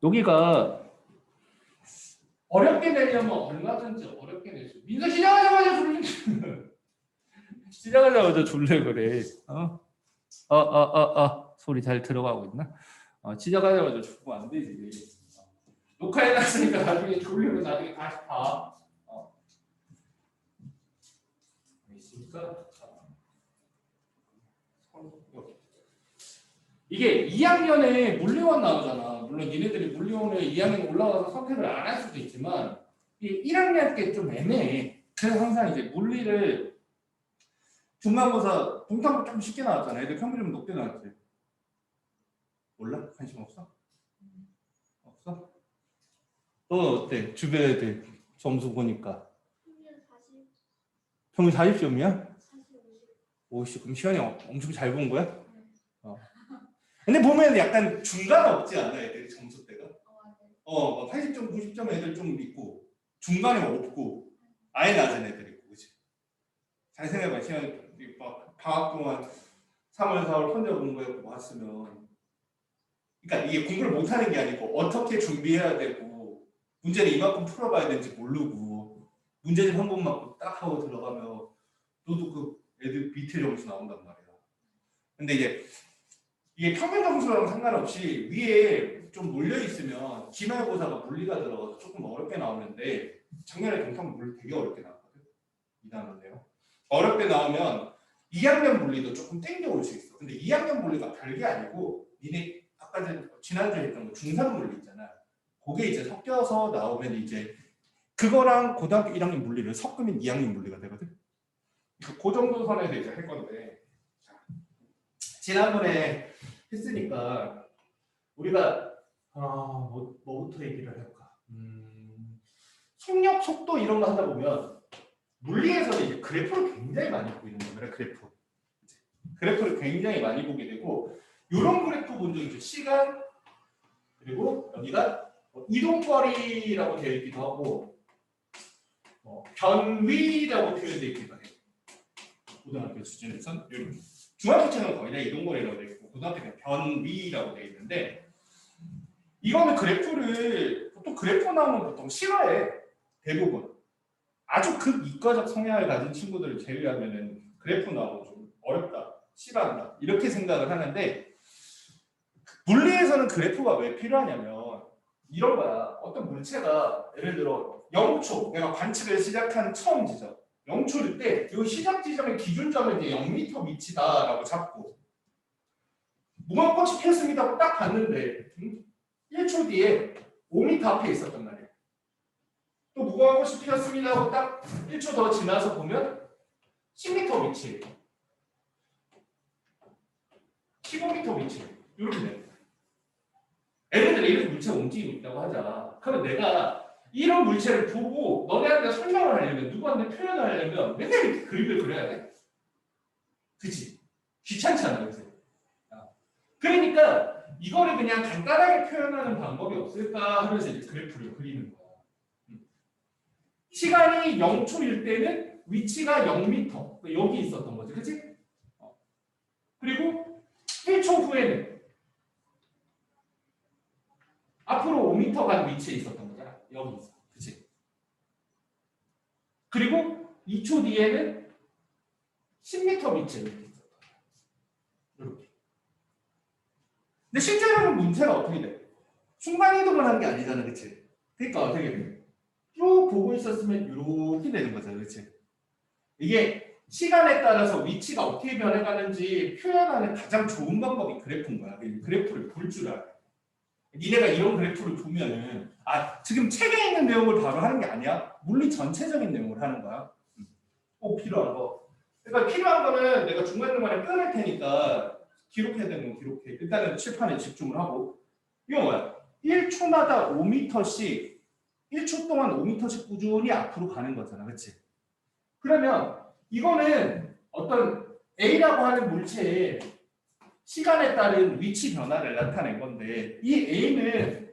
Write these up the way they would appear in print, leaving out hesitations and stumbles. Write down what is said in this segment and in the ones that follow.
여기가 어렵게 내려면 얼마든지 어렵게 낼 수 있어. 민서 시작하자마자 줄래. 시작하자마자 줄래 그래. 소리 잘 들어가고 있나? 시작하자마자 죽으면 안 되지. 녹화해놨으니까 나중에 졸리면 나중에 다시 봐. 있으니까 이게 2학년에 물리원 나오잖아. 물론 니네들이 물리원을 2학년 올라가서 선택을 안 할 수도 있지만 이 1학년 때 좀 애매해. 그래서 항상 이제 물리를 중간고사 동탐도 좀 쉽게 나왔잖아. 애들 평균 좀 높게 나왔지. 몰라? 관심 없어? 없어? 너 어때? 주변 애들 점수 보니까 평균 40점이야? 50. 그럼 시간이 엄청 잘 본 거야? 근데 보면 약간 중간 없지 않아 애들이 점수대가? 80점, 90점 애들 좀 있고 중간에 없고 아예 낮은 애들 있고 그치? 잘 생각해봐. 시간 막 방학 동안 3월, 4월 혼자 공부해서 왔으면 그러니까 이게 공부를 못하는 게 아니고 어떻게 준비해야 되고 문제를 이만큼 풀어봐야 되는지 모르고 문제집 한 번만 딱 하고 들어가면 너도 그 애들 밑에 점수 나온단 말이야. 근데 이게 평균 점수랑 상관없이 위에 좀 몰려있으면 기말고사가 물리가 들어가서 조금 어렵게 나오는데 작년에 동탐 물리 되게 어렵게 나왔거든. 2단원인데요. 어렵게 나오면 2학년 물리도 조금 땡겨올 수 있어. 근데 2학년 물리가 별게 아니고 니네 아까 지난주에 했던 거 중3 물리 있잖아. 그게 이제 섞여서 나오면 이제 그거랑 고등학교 1학년 물리를 섞으면 2학년 물리가 되거든. 그 정도 선에서 이제 할 건데 지난번에 했으니까 우리가 뭐부터 얘기를 할까? 속력, 속도 이런 거 하다 보면 물리에서는 이제 그래프를 굉장히 많이 보이는 겁니다. 그래프를 굉장히 많이 보게 되고 이런 그래프 본 적 있죠? 시간 그리고 여기가 이동거리라고 되어 있기도 하고 변위라고 표현되어 있기도 해요. 고등학교 수준에서는 중학교처럼 거의 다 이동거리라고 되어 있고 고등학교는 변위라고 되어 있는데 이거는 그래프를 보통 그래프 나오면 보통 싫어해. 대부분 아주 극이과적 성향을 가진 친구들을 제외하면은 그래프 나오면 좀 어렵다, 싫어한다 이렇게 생각을 하는데 물리에서는 그래프가 왜 필요하냐면 이런 거야. 어떤 물체가 예를 들어 0초 내가 관측을 시작한 처음 지점 0초일 때 이 시작 지점의 기준점은 이제 0m 밑이다라고 잡고 무궁화꽃이 피었습니다 하고 딱 봤는데 1초 뒤에 5m 앞에 있었단 말이에요. 또 무궁화꽃이 피었습니다 하고 딱 1초 더 지나서 보면 10m 위치에 15m 위치에 이렇게 돼요. 애들이 이렇게 물체가 움직이고 있다고 하자. 그러면 내가 이런 물체를 보고 너네한테 설명을 하려면 누구한테 표현을 하려면 맨날 이렇게 그림을 그려야 돼. 그치? 귀찮지 않아, 그치? 그러니까 이거를 그냥 간단하게 표현하는 방법이 없을까 하면서 이제 그래프를 그리는 거야. 시간이 0초일 때는 위치가 0m 여기 있었던 거지, 그치? 그리고 1초 후에는 앞으로 5m 간 위치에 있었던 거잖아. 여기 있어. 그치? 그리고 2초 뒤에는 10m 위치에 이렇게 있었던 거야. 이렇게. 근데 실제로는 문제가 어떻게 돼? 순간이동을 한 게 아니잖아. 그치? 그러니까 어떻게 돼? 쭉 보고 있었으면 이렇게 되는 거잖아. 그치? 이게 시간에 따라서 위치가 어떻게 변해가는지 표현하는 가장 좋은 방법이 그래프인 거야. 그래프를 볼 줄 알아. 니네가 이런 그래프를 보면은 지금 책에 있는 내용을 바로 하는 게 아니야. 물리 전체적인 내용을 하는 거야. 꼭 필요한 거. 그러니까 필요한 거는 내가 중간중간에 끊을 테니까 기록해야 되는 건 기록해. 일단은 칠판에 집중을 하고. 이거 뭐야? 1초마다 5m씩 1초 동안 5m씩 꾸준히 앞으로 가는 거잖아. 그치? 그러면 이거는 어떤 A라고 하는 물체의 시간에 따른 위치 변화를 나타낸 건데 이 A는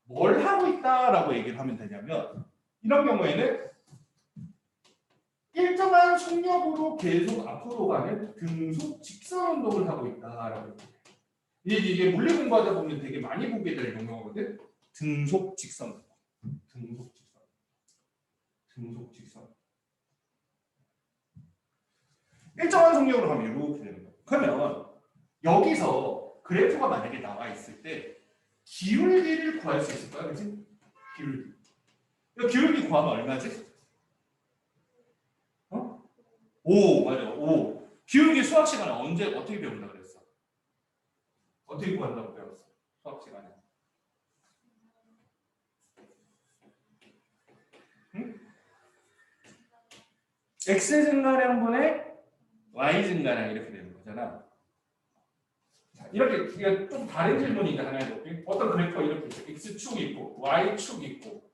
뭘 하고 있다라고 얘기를 하면 되냐면 이런 경우에는 일정한 속력으로 계속 앞으로 가는 등속 직선 운동을 하고 있다라고 얘기해요. 이게 물리 공부하다 보면 되게 많이 보게 될 용어거든. 등속 직선. 등속 직선. 등속 직선. 일정한 속력으로 가면 이렇게 되는 거예요. 그러면 여기서 그래프가 만약에 나와 있을 때 기울기를 구할 수 있을까요? 그치? 기울기. 기울기 구하면 얼마지? 5, 맞아. 5. 기울기 수학 시간에 언제 어떻게 배운다 그랬어? 어떻게 구한다고 배웠어? 수학 시간에. 응? x 증가량분의 y 증가량 이렇게 되는 거잖아. 자, 이렇게 이게 좀 다른 질문이니까 하나 해볼게. 어떤 그래프가 이렇게 있어. x축 있고 y축 있고.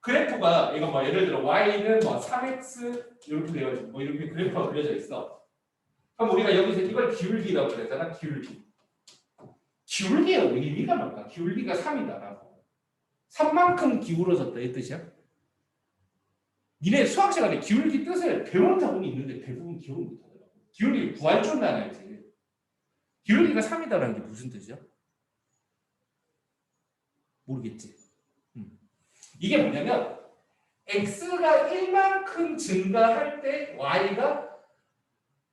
그래프가 이거 뭐 예를 들어 y는 뭐 3x 이렇게 되어지고 뭐 이렇게 그래프가 그려져 있어. 그럼 우리가 여기서 이걸 기울기라고 그랬잖아. 기울기. 기울기의 의미가 뭘까? 기울기가 3이다라고. 3만큼 기울어졌다 이 뜻이야? 니네 수학 시간에 기울기 뜻을 배운 적은 있는데 대부분 기억 못하더라고. 기울기 구할 줄은 알지. 기울기가 3이다라는 게 무슨 뜻이야? 모르겠지. 이게 뭐냐면 x가 1만큼 증가할 때 y가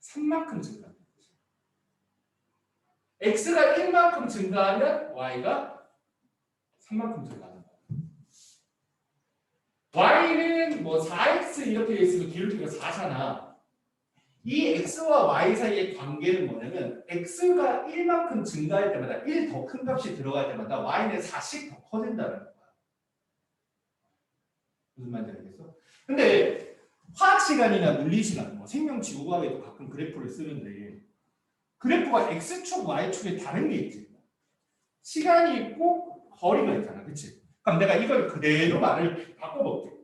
3만큼 증가한다. x가 1만큼 증가하면 y가 3만큼 증가한다. y는 뭐 4x 이렇게 돼 있으면 기울기가 4잖아. 이 x와 y 사이의 관계는 뭐냐면 x가 1만큼 증가할 때마다 1 더 큰 값이 들어갈 때마다 y는 4씩 더 커진다는 거야. 무슨 말인지 알겠어? 근데 화학 시간이나 물리 시간, 뭐 생명 지구과학에도 가끔 그래프를 쓰는데 그래프가 x축, y축에 다른 게 있지. 시간이 있고 거리가 있잖아. 그치? 그럼 내가 이걸 그대로 말을 바꿔볼게.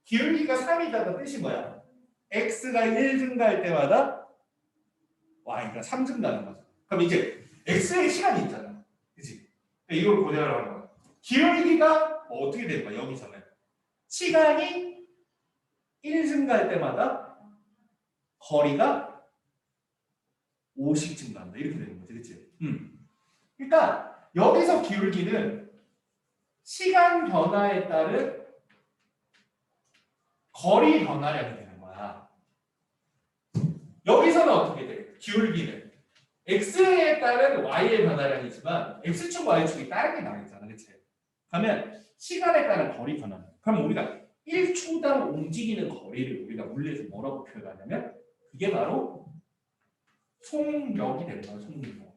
기울기가 3이다가 뜻이 뭐야? x가 1 증가할 때마다 y가 3 증가하는 거죠. 그럼 이제 x의 시간이 있잖아. 그치? 이걸 고대하라고 하는 거야. 기울기가 어떻게 되는 거야? 여기서는. 시간이 1 증가할 때마다 거리가 5씩 증가한다. 이렇게 되는 거지. 그치? 그러니까 여기서 기울기는 시간 변화에 따른 거리 변화량이 되는 거야. 여기서는 어떻게 돼? 기울기는 x에 따른 y의 변화량이지만 x축, y축이 다르게 나겠잖아. 그치? 그러면 시간에 따른 거리 변화. 그럼 우리가 1초당 움직이는 거리를 우리가 물리에서 뭐라고 표현하냐면 그게 바로 속력이 되는 거야. 속력.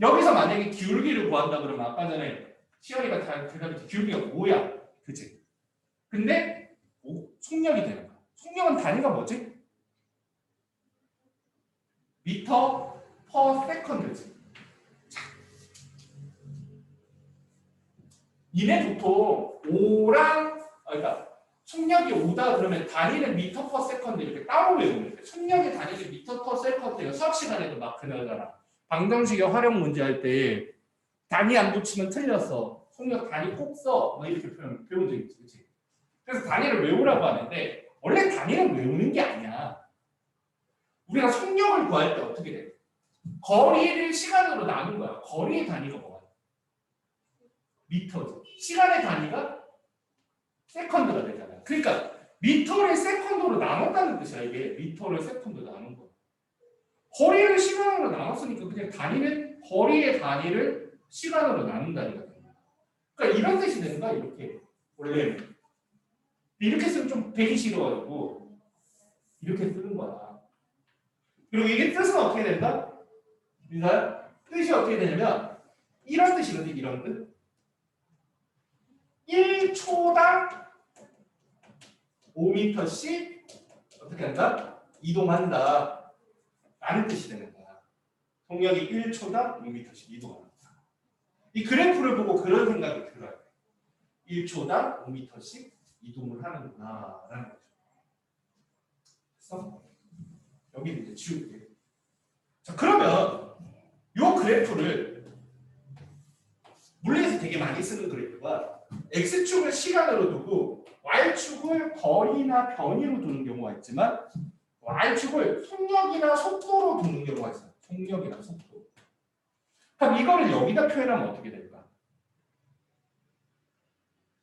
여기서 만약에 기울기를 구한다 그러면 아까 전에 시연이가 대답했지. 기울기가 5야. 그치? 근데 속력이 되는 거야. 속력은 단위가 뭐지? 미터 퍼 세컨드지. 이네 보통 5랑 그러니까 속력이 5다 그러면 단위는 미터 퍼 세컨드 이렇게 따로 외우는 거예요. 속력의 단위는 미터 퍼 세컨드예요. 수학 시간에도 막 그러잖아. 방정식의 활용 문제 할 때 단위 안 붙이면 틀렸어. 속력 단위 꼭 써. 막 이렇게 배운 적 있지. 그치? 그래서 단위를 외우라고 하는데 원래 단위는 외우는 게 아니야. 우리가 속력을 구할 때 어떻게 돼? 거리를 시간으로 나눈 거야. 거리의 단위가 뭐야? 미터지. 시간의 단위가 세컨드가 되잖아. 그러니까 미터를 세컨드로 나눴다는 뜻이야. 이게 미터를 세컨드로 나눈 거. 거리를 시간으로 나눴으니까 그냥 단위는 거리의 단위를 시간으로 나눈 단위가 되는 거야. 그러니까 이런 뜻이 되는 거야. 이렇게 원래는 이렇게 쓰면 좀 되기 싫어가지고 이렇게 쓰는 거야. 그리고 이게 뜻은 어떻게 된다? 민사야? 뜻이 어떻게 되냐면 이런 뜻이거든. 이런 뜻. 1초당 5m씩 어떻게 한다? 이동한다. 라는 뜻이 되는 거야. 속력이 1초당 5m씩 이동한다. 이 그래프를 보고 그런 생각이 들어요. 1초당 5m씩 이동을 하는구나 라는 거죠. 그래서 여기는 이제 지울게. 자, 그러면 이 그래프를 물리에서 되게 많이 쓰는 그래프가 x축을 시간으로 두고 y축을 거리나 변이로 두는 경우가 있지만 y축을 속력이나 속도로 두는 경우가 있어요. 속력이랑 속도. 그럼 이거를 여기다 표현하면 어떻게 될까?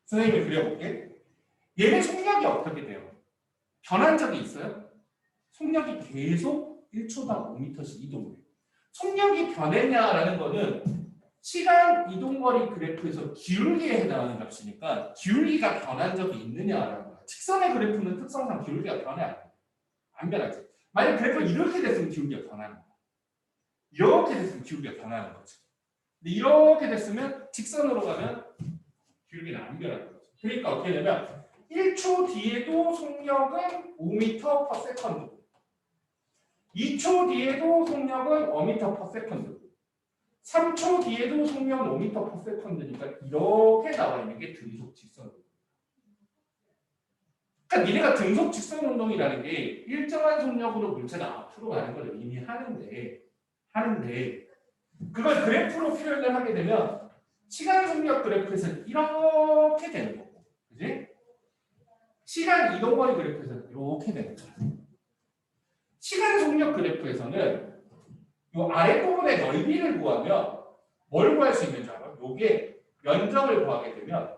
선생님이 그려볼게. 얘는 속력이 어떻게 돼요? 변한 적이 있어요? 속력이 계속 1초당 5m씩 이동해요. 속력이 변했냐라는 거는 시간 이동거리 그래프에서 기울기에 해당하는 값이니까 기울기가 변한 적이 있느냐라는 거야. 직선의 그래프는 특성상 기울기가 변해 안 돼. 안 변하지. 만약 그래프가 이렇게 됐으면 기울기가 변하는 거야. 이렇게 됐으면 기울기가 변하는 거지. 근데 이렇게 됐으면 직선으로 가면 기울기는 안 변하는 거지. 그러니까 어떻게 되냐면 1초 뒤에도 속력은 5m/s. 2초 뒤에도 속력은 5m/s. 3초 뒤에도 속력은 5m/s니까 이렇게 나와 있는 게 등속 직선 운동. 그러니까 니네가 등속 직선 운동이라는 게 일정한 속력으로 물체가 앞으로 가는 걸 의미하는데 그걸 그래프로 표현을 하게 되면 시간 속력 그래프에서는 이렇게 되는 거고, 그지? 시간 이동거리 그래프에서는 이렇게 되는 거야. 시간 속력 그래프에서는 이 아랫부분의 넓이를 구하면 뭘 구할 수 있는 줄 알아? 요게 면적을 구하게 되면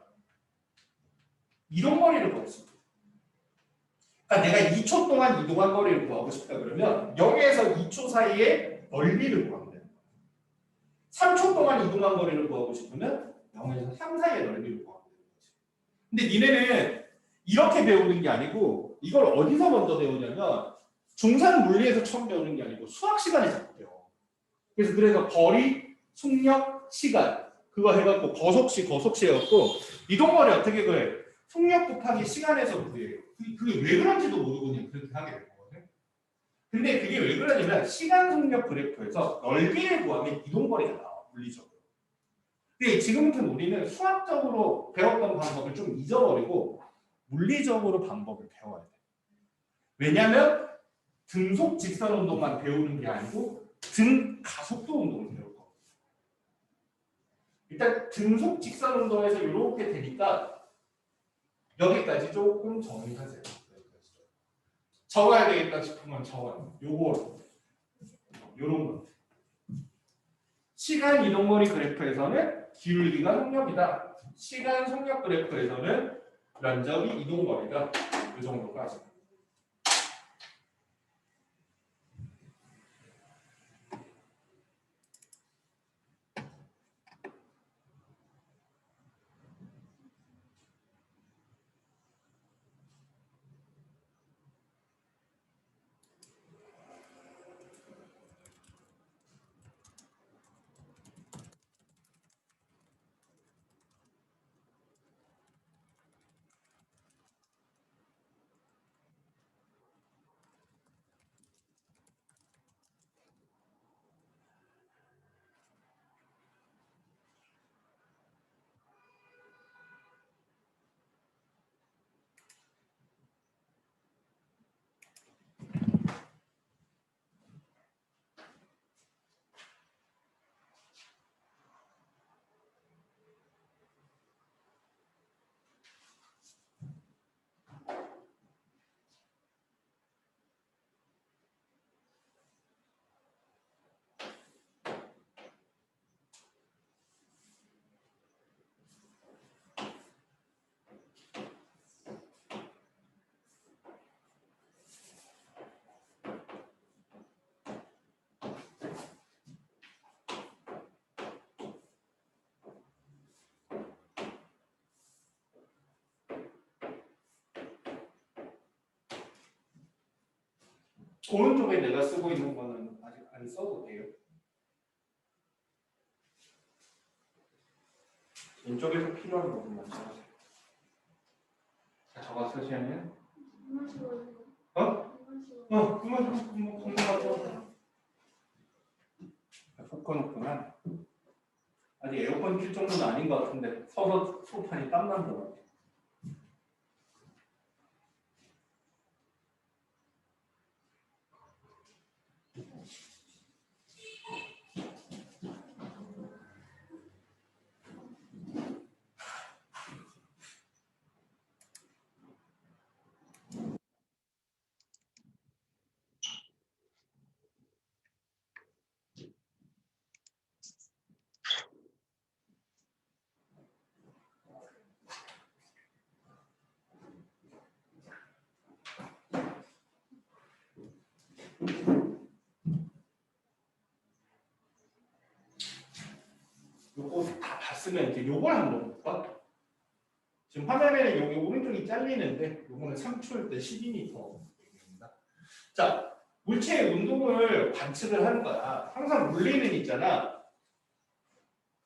이동거리를 구할 수 있어. 그러니까 내가 2초 동안 이동한 거리를 구하고 싶다 그러면 0에서 2초 사이에 넓이를 구하면 돼요. 3초 동안 이동한 거리를 구하고 싶으면 0에서 3 사이의 넓이를 구하면 되는 거지. 근데 니네는 이렇게 배우는 게 아니고 이걸 어디서 먼저 배우냐면 중산 물리에서 처음 배우는 게 아니고 수학 시간에 자꾸 배워. 그래서 거리, 속력, 시간 그거 해갖고 거속시 해갖고 이동거리 어떻게 구해? 속력 곱하기 시간에서 구해요. 그게 왜 그런지도 모르고 그냥 그렇게 하게 된 거거든. 근데 그게 왜 그러냐면 시간 속력 그래프에서 넓이를 구하면 이동거리가 나와 물리적으로. 근데 지금부터는 우리는 수학적으로 배웠던 방법을 좀 잊어버리고 물리적으로 방법을 배워야 돼. 왜냐하면 등속 직선 운동만 배우는 게 아니고 등 가속도 운동을 배울 거거든요. 일단 등속 직선 운동에서 이렇게 되니까 여기까지 조금 정리하세요. 적어야 되겠다 싶으면 적어요. 요거 요런 거. 시간 이동거리 그래프에서는 기울기가 속력이다. 시간 속력 그래프에서는 면적이 이동거리다. 이 정도까지. 오른쪽에 내가 쓰고 있는 거는 아직 안 써도 돼요. 왼쪽에서 필요한 부분만 써주세요. 저거 쓰시면 그만 공부하고 섞어놓구나. 아직 에어컨 킬 정도는 아닌 것 같은데 서서 수업하니 땀난다. 요거 다 봤으면 이제 요걸 한번 볼까? 지금 화면에는 여기 오른쪽이 잘리는데 요거는 3초일 때 12m입니다. 자, 물체의 운동을 관측을 하는 거야. 항상 물리는 있잖아.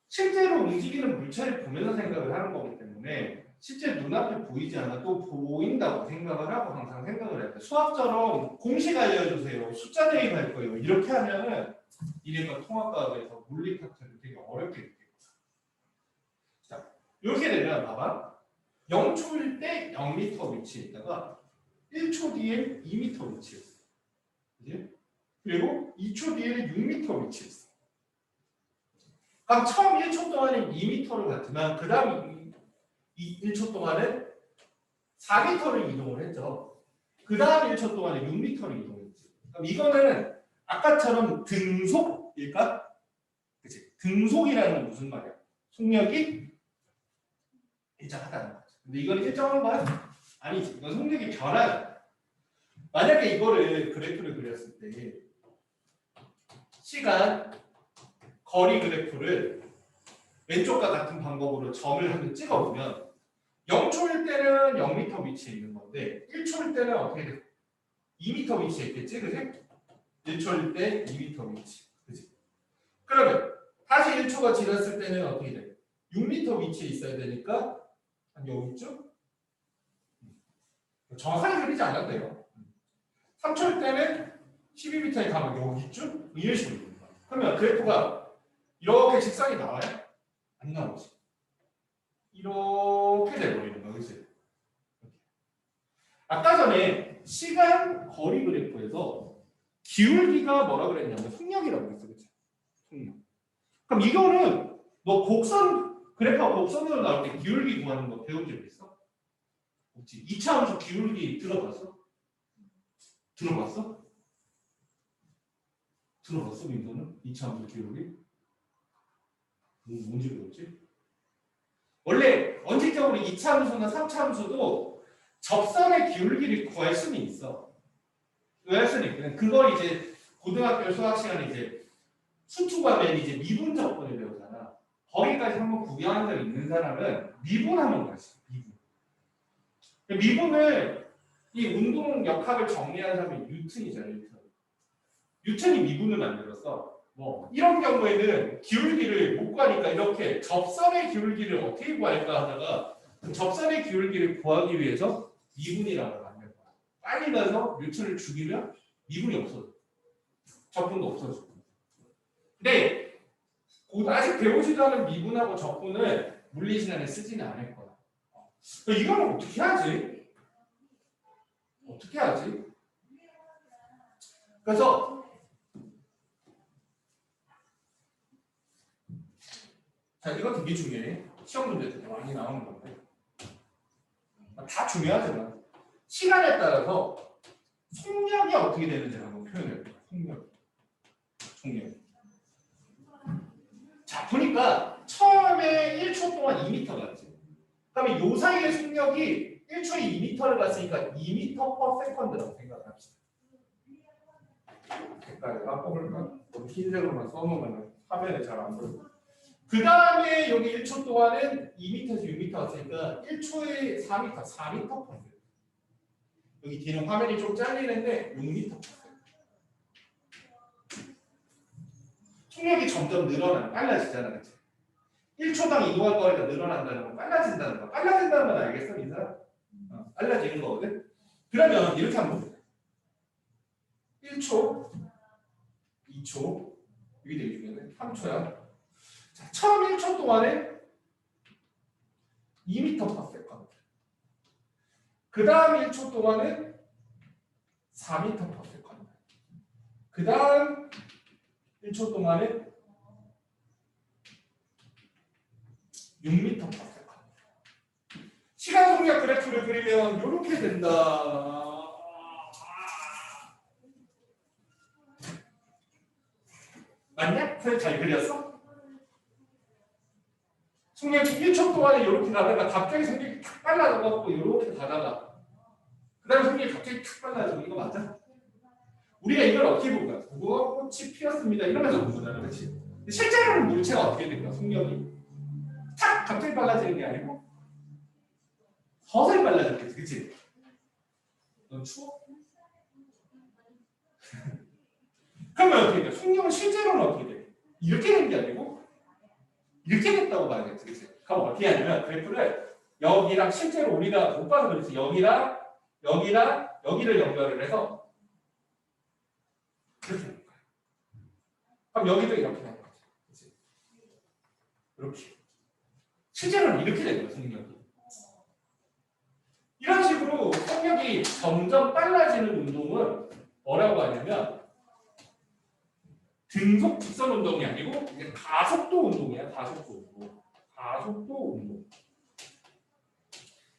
실제로 움직이는 물체를 보면서 생각을 하는 거기 때문에 실제 눈앞에 보이지 않아도 보인다고 생각을 하고 항상 생각을 해야 돼. 수학처럼 공식 알려주세요. 숫자 대입할 거예요. 이렇게 하면은 이래가 통합과학에서 물리 파트를 되게 어렵게 느껴요. 자, 이렇게 되면 봐봐. 0초일 때 0m 위치에 있다가 1초 뒤에 2m 위치에 있어. 그치? 그리고 2초 뒤에는 6m 위치에 있어. 그럼 처음 1초 동안에 2m를 갔지만 그 다음 1초 동안에 4m를 이동을 했죠. 그 다음 1초 동안에 6m를 이동했지. 그럼 이거는 아까처럼 등속일까? 그치? 등속이라는 건 무슨 말이야? 속력이 일정하다는 거죠. 근데 이건 일정한 거야? 아니지. 이건 속력이 변하잖아. 만약에 이거를 그래프를 그렸을 때 시간, 거리 그래프를 왼쪽과 같은 방법으로 점을 한번 찍어보면 0초일 때는 0m 위치에 있는 건데 1초일 때는 어떻게 돼? 2m 위치에 있겠지? 그지? 1초일 때 2m 위치. 그지? 그러면 다시 1초가 지났을 때는 어떻게 돼? 6m 위치에 있어야 되니까 한 여기쯤? 정확하게 그리지 않아도 돼요. 3초일 때는 12m에 가면 여기쯤? 이런 식으로 됩니다. 그러면 그래프가 이렇게 직선이 나와요? 안 나오지. 이렇게 돼버리는 거야. 그치? 아까 전에 시간 거리 그래프에서 기울기가 뭐라 그랬냐면 속력이라고 했어. 그치? 속력. 그럼 이거는 너 곡선, 그래프가 곡선으로 나올 때 기울기 구하는 거 배운 적 있어? 없지. 2차함수 기울기 들어봤어? 들어봤어? 들어봤어, 민서는? 2차함수 기울기? 뭔지 배웠지? 원래 원칙적으로 2차 함수나 3차 함수도 접선의 기울기를 구할 수는 있어. 구할 수는 있거든. 그걸 이제 고등학교 수학 시간에 이제 수투과면 이제 미분 접근을 배우잖아. 거기까지 한번 구경한 적 있는 사람은 미분하는 거지. 미분. 미분을 이 운동 역학을 정리한 사람이 뉴턴이잖아. 뉴턴이 미분을 만들었어. 뭐 이런 경우에는 기울기를 못 구하니까 이렇게 접선의 기울기를 어떻게 구할까 하다가 그 접선의 기울기를 구하기 위해서 미분이라는 걸 만든 거야. 빨리 가서 뉴턴을 죽이면 미분이 없어져. 적분도 없어져. 근데 아직 배우지도 않은 미분하고 적분을 물리 시간에 쓰지는 않을 거야. 이거는 어떻게 하지? 어떻게 하지? 그래서 자, 이거 되게 중요해. 시험 문제도 많이 나오는 건데. 다 중요하지만 시간에 따라서 속력이 어떻게 되는지 한번 표현해 볼게요. 속력. 자, 보니까 처음에 1초 동안 2m 갔지. 그러면 요 사이의 속력이 1초에 2m를 갔으니까 2m/s라고 생각합시다. 색깔을 바꿔볼까? 흰색으로만 써놓으면 화면에 잘 안 보여. 그 다음에 여기 1초 동안은 2m에서 6m 왔으니까 1초에 4m, 4m/s. 여기 뒤는 화면이 좀 잘리는데 6m/s. 속력이 점점 늘어나는, 빨라지잖아, 그치? 1초당 이동할 거리가 늘어난다는 건 빨라진다는 거. 빨라진다는 건 알겠어, 민사? 빨라지는 거거든? 그러면 이렇게 한번 보자. 1초, 2초, 여기 되게 중요해. 3초야. 자, 처음 1초 동안에 2m/s. 그 다음 1초 동안에 4m/s. 그 다음 1초 동안에 6m/s. 시간 속력 그래프를 그리면 이렇게 된다. 맞냐? 선생님 잘 그렸어? 속력이 1초 동안에 이렇게 가다가 갑자기 속력이 탁 빨라져갖고 이렇게 가다가 그 다음에 속력이 갑자기 탁 빨라지고 이거 맞아? 우리가 이걸 어떻게 본 거야? 무궁화 꽃이 피었습니다. 이러면서 본 거잖아, 그렇지? 실제로는 물체가 어떻게 된 거야? 속력이 탁 갑자기 빨라지는 게 아니고 서서히 빨라졌겠지, 그렇지? 넌 추워? 그러면 어떻게 돼? 속력은 실제로는 어떻게 돼? 이렇게 된 게 아니고 이렇게 됐다고 봐야겠지, 그렇지? 그럼 어떻게 하냐면 그래프를 여기랑 실제로 우리가 못 봐서 그렇지 여기랑 여기를 연결을 해서 이렇게 되는 거야. 그럼 여기도 이렇게 되는 거지, 그렇지? 이렇게. 실제로는 이렇게 되는 거야, 속력이. 이런 식으로 속력이 점점 빨라지는 운동은 뭐라고 하냐면 등속 직선 운동이 아니고 이게 가속도 운동이야. 가속도 운동. 가속도 운동.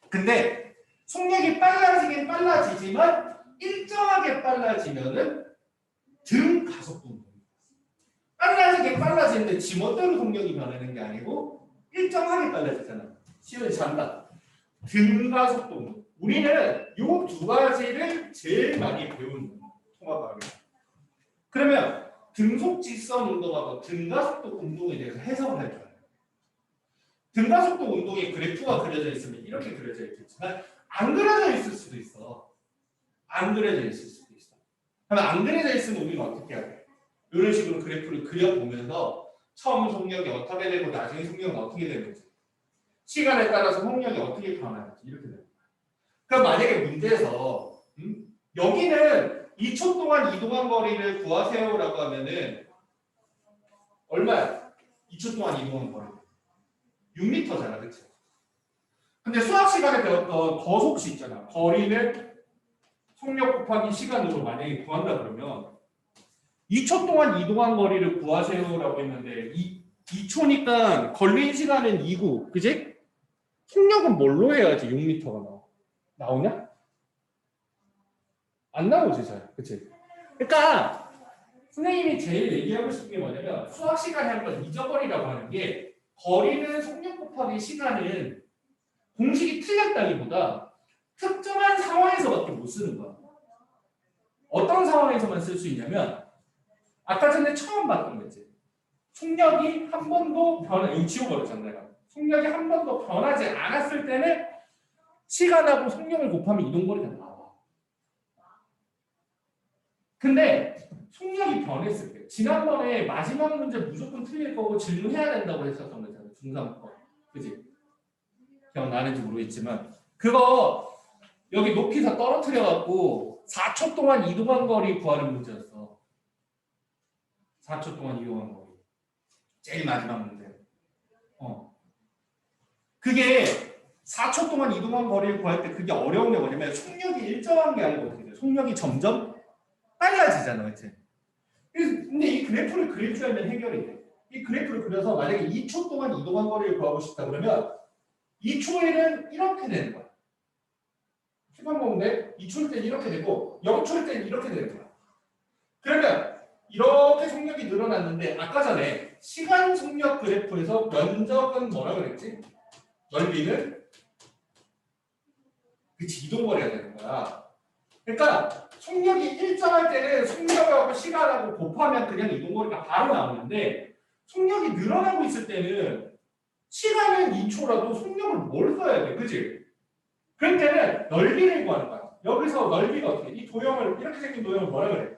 근데 속력이 빨라지긴 빨라지지만 일정하게 빨라지면은 등가속도 운동. 빨라지긴 빨라지는데 지멋대로 속력이 변하는 게 아니고 일정하게 빨라지잖아. 시험에 잘한다. 등가속도 운동. 우리는 이 두 가지를 제일 많이 배우는 통합하게. 그러면 등속 직선 운동하고 등가속도 운동에 대해서 해석을 해줘야 돼요. 등가속도 운동의 그래프가 그려져 있으면 이렇게 그려져 있겠지만 안 그려져 있을 수도 있어. 안 그려져 있을 수도 있어. 그러면 안 그려져 있으면 우리는 어떻게 해야 돼? 이런 식으로 그래프를 그려보면서 처음 속력이 어떻게 되고 나중에 속력은 어떻게 되는지 시간에 따라서 속력이 어떻게 변하는지 이렇게 돼요. 그럼 만약에 문제에서 여기는 2초 동안 이동한 거리를 구하세요라고 하면은 얼마야? 2초 동안 이동한 거리 6m잖아, 그치? 근데 수학 시간에 배웠던 거속시 있잖아. 거리는 속력 곱하기 시간으로 만약에 구한다 그러면 2초 동안 이동한 거리를 구하세요라고 했는데 2초니까 걸린 시간은 2구, 그지? 속력은 뭘로 해야지 6m가 나오냐? 안 나오지 잘, 그치? 그러니까 선생님이 제일 얘기하고 싶은 게 뭐냐면 수학 시간에 한 번 잊어버리라고 하는 게 거리는 속력 곱하기 시간은 공식이 틀렸다기보다 특정한 상황에서밖에 못 쓰는 거야. 어떤 상황에서만 쓸 수 있냐면 아까 전에 처음 봤던 거지. 속력이 한 번도 여기 지워버렸잖아 내가. 속력이 한 번도 변하지 않았을 때는 시간하고 속력을 곱하면 이동거리가 나와. 근데 속력이 변했을 때 지난번에 마지막 문제 무조건 틀릴 거고 질문해야 된다고 했었던 거잖아. 중3 거. 그지? 기억나는지 모르겠지만 그거 여기 높이서 떨어뜨려갖고 4초 동안 이동한 거리 구하는 문제였어. 4초 동안 이동한 거리. 제일 마지막 문제. 그게 4초 동안 이동한 거리를 구할 때 그게 어려운 게 뭐냐면 속력이 일정한 게 아니고 어떻게 돼? 속력이 점점 빨라지잖아, 그치? 근데 이 그래프를 그릴 줄 알면 해결이 돼. 이 그래프를 그려서 만약에 2초 동안 이동한 거리를 구하고 싶다 그러면 2초에는 이렇게 되는 거야. 시간공인데 2초일 땐 이렇게 되고 0초일 땐 이렇게 되는 거야. 그러면 이렇게 속력이 늘어났는데 아까 전에 시간 속력 그래프에서 면적은 뭐라 그랬지? 넓이는 그치 이동거리가 되는 거야. 그러니까 속력이 일정할 때는 속력하고 시간하고 곱하면 그냥 이동거리가 바로 나오는데 속력이 늘어나고 있을 때는 시간은 2초라도 속력을 뭘 써야 돼, 그치? 그럴 때는 넓이를 구하는 거야. 여기서 넓이가 어떻게? 이 도형을 이렇게 생긴 도형을 뭐라 그래?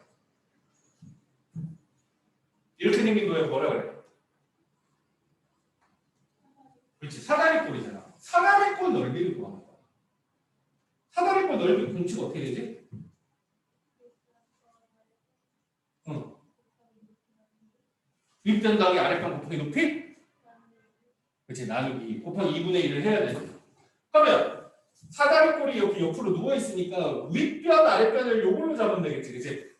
이렇게 생긴 도형 뭐라 그래? 그렇지, 사다리꼴이잖아. 사다리꼴 넓이를 구하는 거야. 사다리꼴 넓이 공식 어떻게 되지? 윗변 더하기 아랫변 곱하기 높이? 그렇지, 나누기 곱하기 2분의 1을 해야 되지. 그러면 사다리꼴이 여기 옆으로 누워 있으니까 윗변 아랫변을 요걸로 잡으면 되겠지, 그렇지?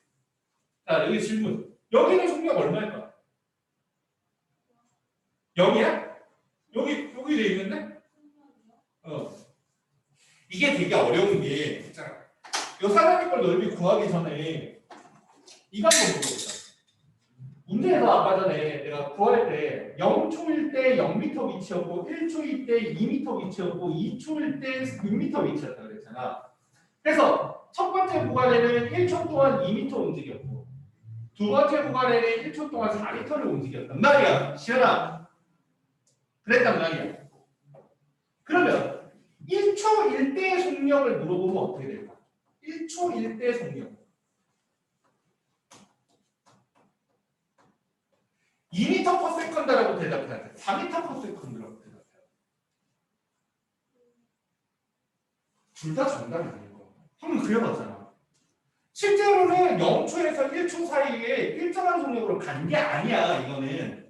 자, 여기 질문. 여기는 속력 얼마일까? 0이야? 여기 돼 있는데? 이게 되게 어려운 게, 자, 요 사다리꼴 넓이 구하기 전에 이거 한번 보겠다. 문제에서 아까 전에 내가 구할 때 0초일 때 0m 위치였고 1초일 때 2m 위치였고 2초일 때 6m 위치였다 그랬잖아. 그래서 첫 번째 구간에는 1초 동안 2m 움직였고 두 번째 구간에는 1초 동안 4m를 움직였단 말이야. 시연아. 그랬단 말이야. 그러면 1초 1대의 속력을 물어보면 어떻게 될까? 1초 1대 속력. 2m/s라고 대답해야 돼. 4m/s라고 대답해야 돼. 둘 다 정답이 아닌 거. 한번 그려봤잖아. 실제로는 0초에서 1초 사이에 일정한 속력으로 간 게 아니야. 이거는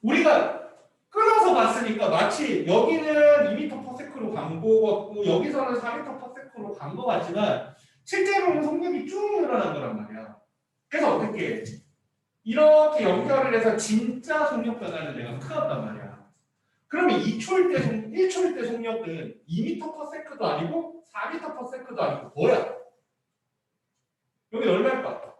우리가 끊어서 봤으니까 마치 여기는 2m/s로 간 거 같고 여기서는 4m/s로 간 거 같지만 실제로는 속력이 쭉 늘어난 거란 말이야. 그래서 어떻게 해? 이렇게 연결을 해서 진짜 속력 변화를 내가 풀었단 말이야. 그러면 1초일 때 속력은 2m/s도 아니고 4m/s도 아니고 뭐야? 여기 얼마일까?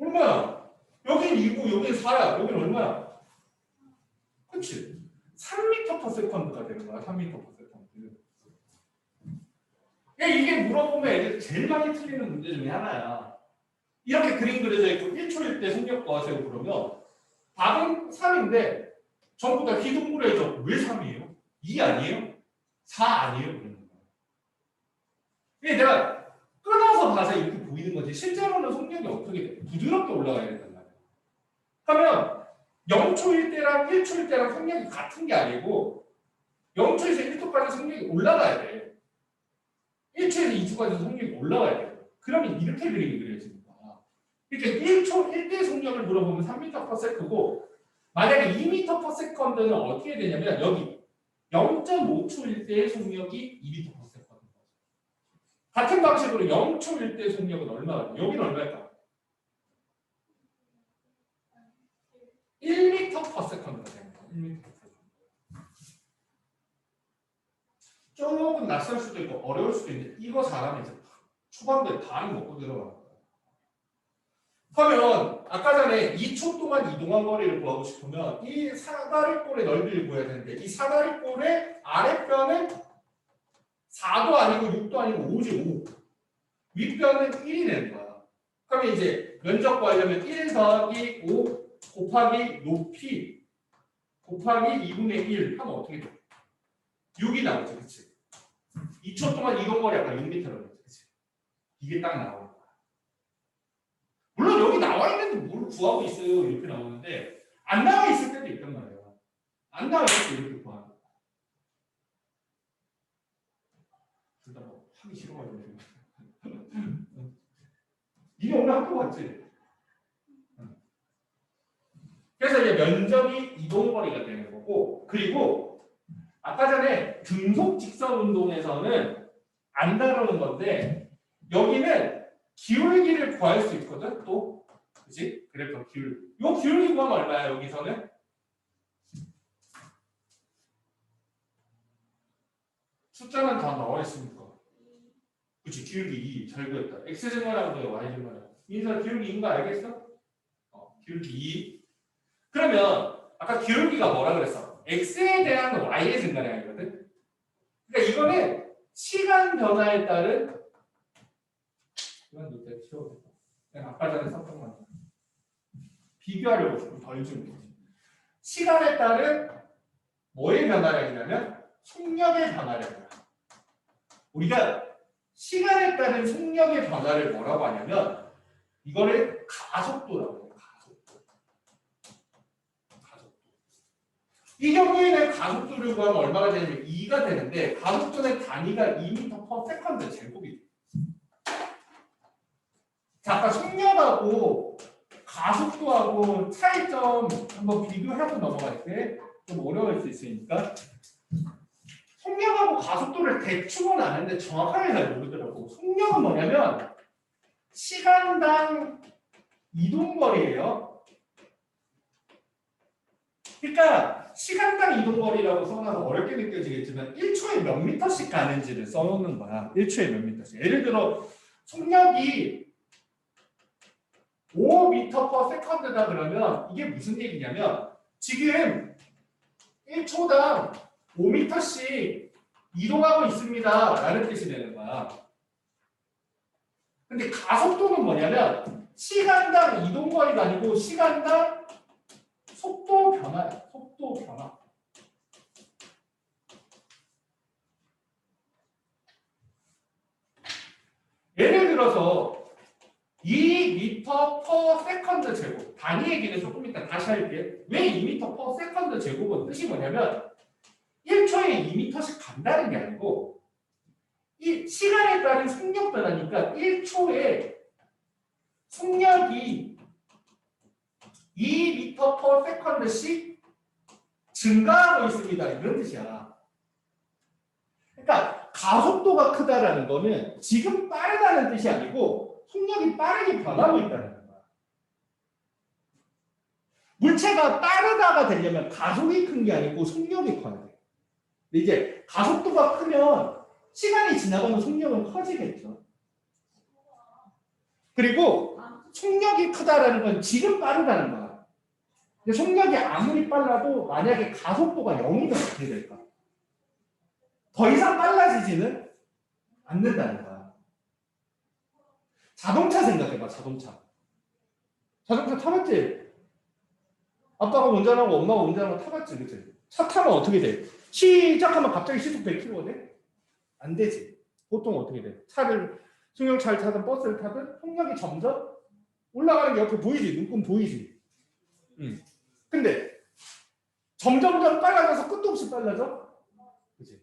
얼마야? 여긴 2고 여긴 4야. 여긴 얼마야? 그치? 3m/s가 되는 거야. 3m/s. 이게 물어보면 애들 제일 많이 틀리는 문제 중에 하나야. 이렇게 그림 그려져 있고 1초일 때 속력 구하세요 그러면 답은 3인데 전부 다 희둥구레죠. 왜 3이에요? 2 아니에요? 4 아니에요? 그러는 거야. 이게 내가 끊어서 봐서 이렇게 보이는 거지 실제로는 속력이 어떻게 돼? 부드럽게 올라가야 된단 말이야. 그러면 0초일 때랑 1초일 때랑 속력이 같은 게 아니고 0초에서 1초까지 속력이 올라가야 돼. 1초에서 2초까지 속력이 올라가야 돼요. 그러면 이렇게 그림이 그려지는 거야. 그러니까 1초 1대 속력을 물어보면 3m/s고 만약에 2m/s는 어떻게 되냐면 여기 0.5초일 때의 속력이 2m/s인 거죠. 같은 방식으로 0초일 때의 속력은 얼마나? 여기는 얼마일까? 1m/s가 되는 거야. 1m/s. 조금 낯설 수도 있고 어려울 수도 있는데 이거 잘하면 이제 초반부에 다 먹고 들어가는 거야. 그러면 아까 전에 2초 동안 이동한 거리를 구하고 싶으면 이 사다리꼴의 넓이를 구해야 되는데 이 사다리꼴의 아랫변은 4도 아니고 6도 아니고 5지 5. 윗변은 1이 되는 거야. 그러면 이제 면적 구하려면 1 더하기 5 곱하기 높이 곱하기 2분의 1 하면 어떻게 돼? 6이 나오죠. 그치? 2초 동안 이동거리 아까 6m라고 했지. 그치? 이게 딱 나오는 거야. 물론 여기 나와 있는데 뭘 구하고 있어요. 이렇게 나오는데 안 나와 있을 때도 있단 말이야. 안 나와 있을 때 이렇게 구하는 거야. 둘 다 뭐 하기 싫어가지고. 이게 오늘 학교 갔지? 그래서 이제 면적이 이동거리가 되는 거고 그리고 아까 전에 등속 직선 운동에서는 안 다루는 건데 여기는 기울기를 구할 수 있거든 또 그치? 그래서 요 기울기 구하면 얼마야 여기서는? 숫자는 다 나와 있으니까 그치 기울기 2 잘 그렸다 x증가라고 해요 y증가라고 민서 기울기 2인 거 알겠어? 기울기 2 그러면 아까 기울기가 뭐라 그랬어? x에 대한 y의 증가량이거든 그러니까 이거는 시간 변화에 따른 이건 노트에 치워야겠다. 그냥 아까 전에 썼던 거니까 비교하려고 조금 덜 주는 거지. 시간에 따른 뭐의 변화량이냐면 속력의 변화량이야. 우리가 시간에 따른 속력의 변화를 뭐라고 하냐면 이거를 가속도라고 해요. 가속도. 이 경우에는 가속도를 구하면 얼마가 되냐면 2가 되는데 가속도의 단위가 2m/s 제곱이 돼. 자, 아까 속력하고 가속도하고 차이점 한번 비교하고 넘어갈 때 좀 어려울 수 있으니까 속력하고 가속도를 대충은 아는데 정확하게 잘 모르더라고. 속력은 뭐냐면 시간당 이동거리예요. 그러니까 시간당 이동거리라고 써놔서 어렵게 느껴지겠지만 1초에 몇 미터씩 가는지를 써놓는 거야. 1초에 몇 미터씩. 예를 들어 속력이 5m/s다 그러면 이게 무슨 얘기냐면 지금 1초당 5m씩 이동하고 있습니다. 라는 뜻이 되는 거야. 근데 가속도는 뭐냐면 시간당 이동거리가 아니고 시간당 속도 변화야. 속도 변화. 예를 들어서 2m/s 제곱. 단위 얘기는 조금 이따 다시 할게. 왜 2m/s 제곱은 뜻이 뭐냐면 1초에 2m씩 간다는 게 아니고 이 시간에 따른 속력 변화니까 1초에 속력이 2m/s씩 증가하고 있습니다. 이런 뜻이야. 그러니까 가속도가 크다라는 거는 지금 빠르다는 뜻이 아니고 속력이 빠르게 변하고 있다는 거야. 물체가 빠르다가 되려면 가속이 큰 게 아니고 속력이 커야 돼. 근데 이제 가속도가 크면 시간이 지나가면 속력은 커지겠죠. 그리고 속력이 크다라는 건 지금 빠르다는 거야. 근데 속력이 아무리 빨라도 만약에 가속도가 0이면 어떻게 될까? 더 이상 빨라지지는 않는다는 거야. 자동차 생각해봐, 자동차. 자동차 타봤지? 아빠가 운전하고 엄마가 운전하고 타봤지, 그치? 차 타면 어떻게 돼? 시작하면 갑자기 시속 100km가 돼? 안 되지. 보통 어떻게 돼? 차를, 승용차를 타든 버스를 타든 속력이 점점 올라가는 게 옆에 보이지? 눈금 보이지? 근데 점점 빨라져서 끝도 없이 빨라져? 그치?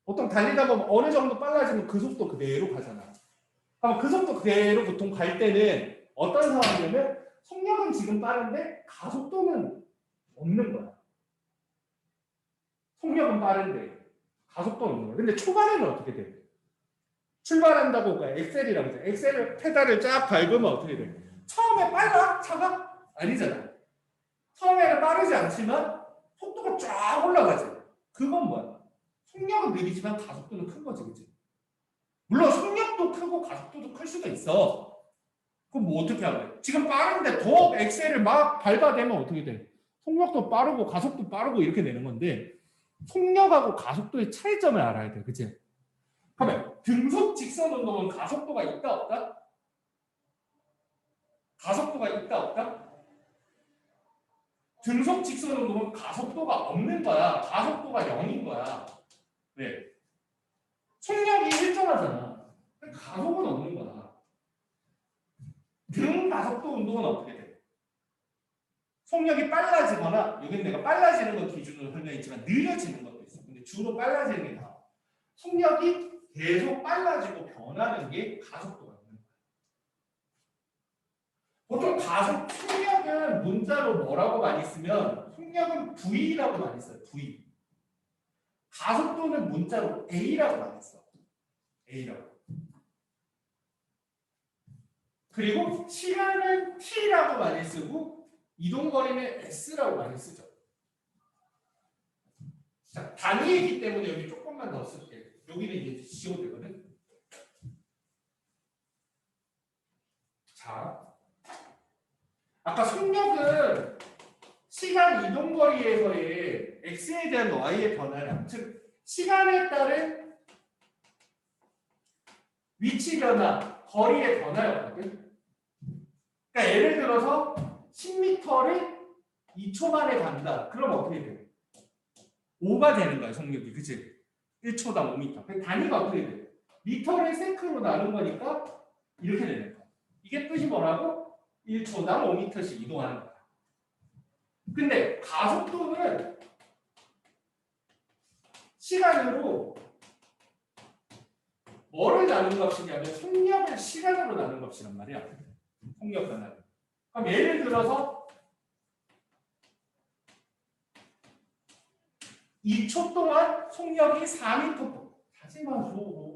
보통 달리다 보면 어느 정도 빨라지면 그 속도 그대로 가잖아. 그럼 그 속도 그대로 보통 갈 때는 어떤 상황이냐면 속력은 지금 빠른데 가속도는 없는 거야. 속력은 빠른데 가속도는 없는 거야. 근데 초반에는 어떻게 돼? 출발한다고 엑셀이라고 하죠. 엑셀 페달을 쫙 밟으면 어떻게 돼? 처음에 빨라? 차가? 아니잖아. 처음에는 빠르지 않지만 속도가 쫙 올라가지. 그건 뭐야? 속력은 느리지만 가속도는 큰 거지, 그치? 물론 속력도 크고 가속도도 클 수도 있어. 그럼 뭐 어떻게 하래? 지금 빠른데 더 엑셀을 막 밟아대면 어떻게 돼? 속력도 빠르고 가속도 빠르고 이렇게 되는 건데 속력하고 가속도의 차이점을 알아야 돼, 그치? 그러면 등속 직선 운동은 가속도가 있다 없다? 가속도가 있다 없다? 등속 직선 운동은 가속도가 없는 거야. 가속도가 0인 거야. 왜? 속력이 일정하잖아. 가속은 없는 거야. 등 가속도 운동은 어떻게 돼? 속력이 빨라지거나, 여긴 내가 빨라지는 것 기준으로 설명했지만 느려지는 것도 있어. 근데 주로 빨라지는 게 나와. 속력이 계속 빨라지고 변하는 게 가속도가 있는 거야. 보통 속력은 문자로 뭐라고 많이 쓰면 속력은 V라고 많이 써요. V. 가속도는 문자로 A라고 많이 써. A라고. 그리고 시간은 T라고 많이 쓰고 이동거리는 S라고 많이 쓰죠. 자, 단위이기 때문에 여기 조금만 더 쓸게요. 여기는 이제 지워도 되거든. 자, 아까 속력은 시간 이동거리에서의 x에 대한 y의 변화량, 즉 시간에 따른 위치 변화, 거리의 변화였거든. 그러니까 예를 들어서 10m를 2초 만에 간다. 그럼 어떻게 돼? 5가 되는 거야, 속력이. 그치? 1초당 5m. 그 단위가 어떻게 돼? 미터를 세크로 나눈 거니까 이렇게 되는 거야. 이게 뜻이 뭐라고? 1초당 5m씩 이동하는 거야. 근데 가속도는 시간으로 뭐를 나눈 값이냐면 속력을 시간으로 나눈 값이란 말이야. 속력 변화를. 그럼 예를 들어서 2초 동안 속력이 4m. 하지마 줘.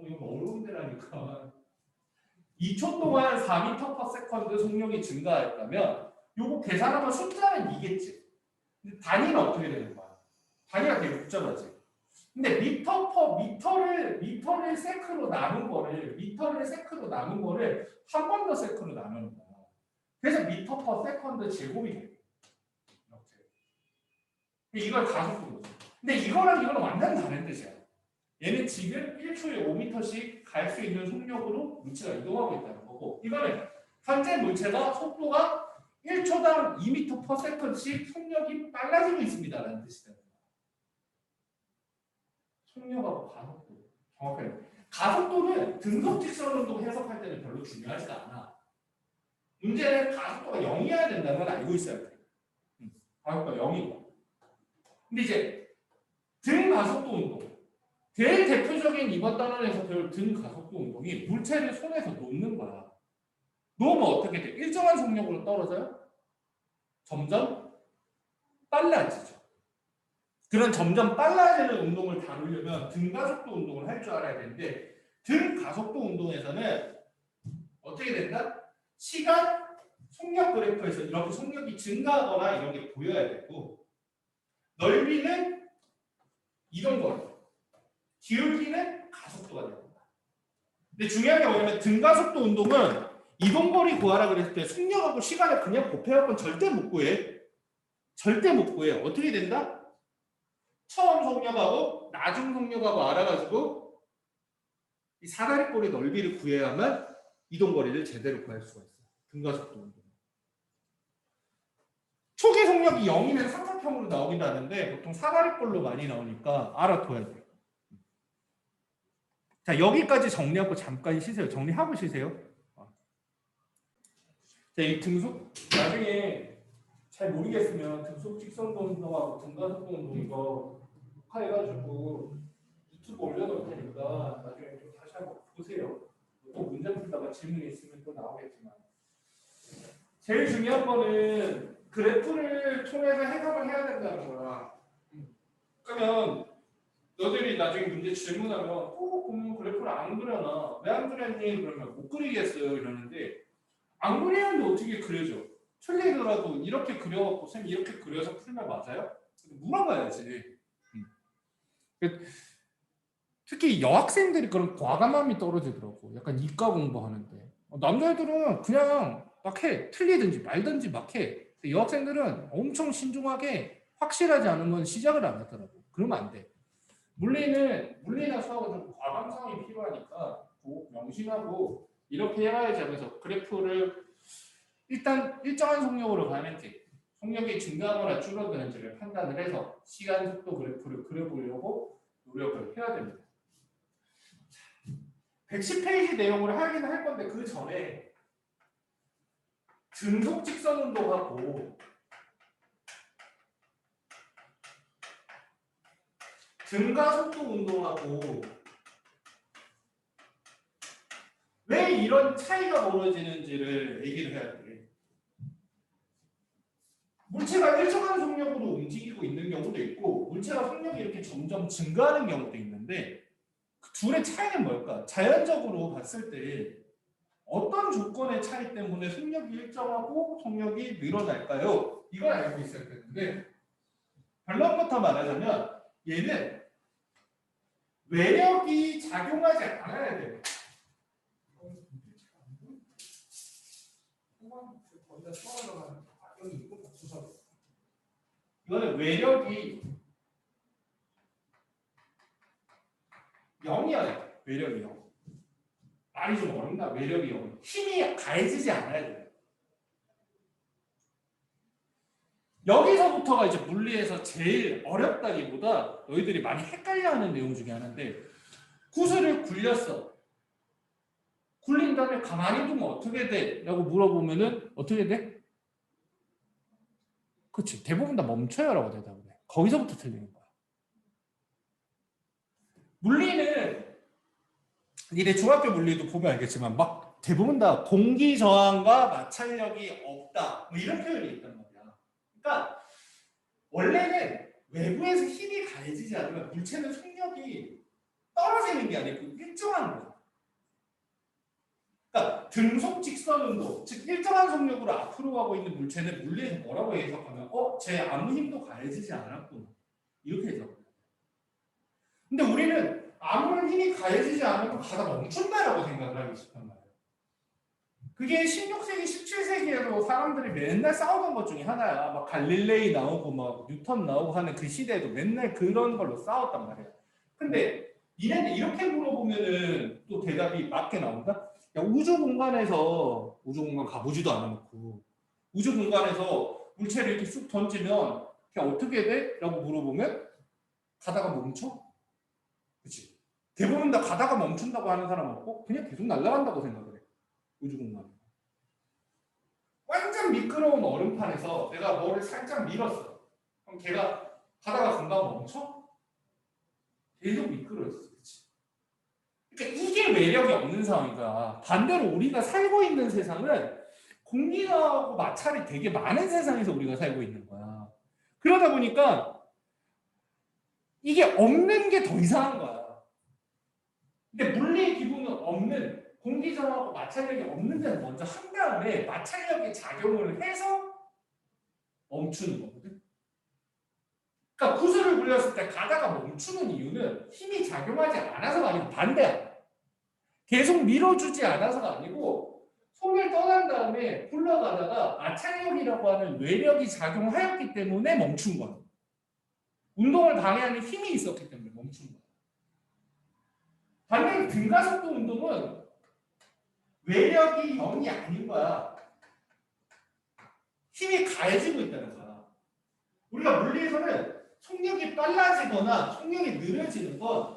이거 어려운 데라니까. 2초 동안 4m/s 속력이 증가했다면 요거 계산하면 숫자는 이겠지. 근데 단위는 어떻게 되는 거야? 단위가 되게 복잡하지. 근데 미터를 세크로 나눈 거를 한 번 더 세크로 나누는 거야. 그래서 미터/s 제곱이 돼. 이렇게. 이걸 가속도로 써. 근데 이거랑 이거는 완전 다른 뜻이야. 얘는 지금 1초에 5m씩 갈 수 있는 속력으로 물체가 이동하고 있다는 거고, 이거는 현재 물체가 속도가 1초당 2m/s씩 속력이 빨라지고 있습니다라는 뜻이다. 속력하고 가속도. 정확하게. 가속도는 등속 직선운동 해석할 때는 별로 중요하지가 않아. 문제는 가속도가 0이어야 된다는 걸 알고 있어야 돼. 가속도가 0이고. 근데 이제 등 가속도 운동. 제일 대표적인 이번 단원에서 배울 등 가속도 운동이 물체를 손에서 놓는 거야. 놓으면 어떻게 돼? 일정한 속력으로 떨어져요? 점점 빨라지죠. 그런 점점 빨라지는 운동을 다루려면 등 가속도 운동을 할 줄 알아야 되는데, 등 가속도 운동에서는 어떻게 된다? 시간 속력 그래프에서 이렇게 속력이 증가하거나 이런 게 보여야 되고, 넓이는 이동거리, 기울기는 가속도가 됩니다. 근데 중요한 게 뭐냐면 등가속도 운동은 이동거리 구하라 그랬을 때 속력하고 시간을 그냥 곱해갖고는 절대 못 구해. 절대 못 구해. 어떻게 된다? 처음 속력하고 나중 속력하고 알아가지고 이 사다리꼴의 넓이를 구해야만 이동거리를 제대로 구할 수가 있어요. 등가속도 운동. 초기 속력이 0이면 삼각형으로 나오긴 하는데 보통 사다리꼴로 많이 나오니까 알아둬야 돼요. 자, 여기까지 정리하고 잠깐 쉬세요. 정리하고 쉬세요. 자, 이 등속 나중에 잘 모르겠으면 등속 직선도 운동하고 등가속도 운동 이거 해가지고 유튜브 올려놓을 테니까 나중에 좀 다시 한번 보세요. 또 문제 풀다가 질문이 있으면 또 나오겠지만, 제일 중요한 거는 그래프를 통해서 해석을 해야 된다는 거야. 그러면 너들이 나중에 문제 질문하면 보면 그래프를 안 그려놔. 왜 안 그렸니? 그러면 못 그리겠어요 이러는데, 안 그리는데 어떻게 그려져? 틀리더라도 이렇게 그려갖고 쌤이 이렇게 그려서 풀면 맞아요? 물어봐야지. 특히 여학생들이 그런 과감함이 떨어지더라고. 약간 이과 공부하는데. 남자애들은 그냥 막 해. 틀리든지 말든지 막 해. 여학생들은 엄청 신중하게 확실하지 않으면 시작을 안 하더라고. 그러면 안 돼. 물리나 수학은 좀 과감성이 필요하니까 꼭 명심하고 이렇게 해야지 하면서 그래프를 일단 일정한 속력으로 가는지 속력이 증가하거나 줄어드는지를 판단을 해서 시간 속도 그래프를 그려보려고 노력을 해야 됩니다. 110페이지 내용을 하긴 할 건데 그 전에 등속 직선 운동하고 등가속도 운동하고 왜 이런 차이가 벌어지는지를 얘기를 해야 돼. 물체가 일정한 속력으로 움직이고 있는 경우도 있고 물체가 속력이 이렇게 점점 증가하는 경우도 있는데 그 둘의 차이는 뭘까? 자연적으로 봤을 때 어떤 조건의 차이 때문에 속력이 일정하고 속력이 늘어날까요? 이걸 알고 있어야 되는데, 결론부터 말하자면 얘는 외력이 작용하지 않아야 돼요. 이거는 외력이 0이어야 돼. 외력이 0. 말이 좀 어렵나? 외력이 0. 힘이 가해지지 않아야 돼요. 여기서부터가 이제 물리에서 제일 어렵다기보다 너희들이 많이 헷갈려하는 내용 중에 하나인데, 구슬을 굴렸어. 굴린 다음에 가만히 두면 어떻게 돼? 라고 물어보면은 어떻게 돼? 그치. 대부분 다 멈춰요 라고 대답을 해. 거기서부터 틀리는 거야. 물리는 니네 중학교 물리도 보면 알겠지만 막 대부분 다 공기 저항과 마찰력이 없다. 뭐 이런 표현이 있단 말이야. 그러니까 원래는 외부에서 힘이 가해지지 않으면 물체는 속력이 떨어지는 게 아니고 일정한 거야. 그러니까 등속 직선 운동, 즉 일정한 속력으로 앞으로 가고 있는 물체는 물리에서 뭐라고 해석하면 쟤 아무 힘도 가해지지 않았구나. 이렇게 해석해요. 근데 우리는 아무런 힘이 가해지지 않으면 가다 멈춘다라고 생각을 하기 쉽단 말이에요. 그게 16세기, 17세기에도 사람들이 맨날 싸우던 것 중에 하나야. 막 갈릴레이 나오고 막 뉴턴 나오고 하는 그 시대에도 맨날 그런 걸로 싸웠단 말이야. 근데 니네들 이렇게 물어보면은 또 대답이 맞게 나온다? 야, 우주 공간 가보지도 않아놓고 우주 공간에서 물체를 이렇게 쑥 던지면 그냥 어떻게 돼? 라고 물어보면 가다가 멈춰? 그치? 대부분 다 가다가 멈춘다고 하는 사람 없고 그냥 계속 날아간다고 생각을 해. 우주 공간. 완전 미끄러운 얼음판에서 내가 뭐를 살짝 밀었어. 그럼 걔가 가다가 금방 멈춰? 계속 미끄러졌어. 그치? 그러니까 이게 매력이 없는 상황이다. 반대로 우리가 살고 있는 세상은 공기하고 마찰이 되게 많은 세상에서 우리가 살고 있는 거야. 그러다 보니까 이게 없는 게 더 이상한 거야. 근데 물리의 기본은 없는 공기저하고 마찰력이 없는 데는 먼저 한 다음에 마찰력이 작용을 해서 멈추는 거거든. 그러니까 구슬을 굴렸을 때 가다가 멈추는 이유는 힘이 작용하지 않아서가 아니고 반대야. 계속 밀어주지 않아서가 아니고 손을 떠난 다음에 굴러가다가 마찰력이라고 하는 외력이 작용하였기 때문에 멈춘 거야. 운동을 방해하는 힘이 있었기 때문에 멈춘 거야. 반면에 등가속도 운동은 외력이 0이 아닌 거야. 힘이 가해지고 있다는 거야. 우리가 물리에서는 속력이 빨라지거나 속력이 느려지는 건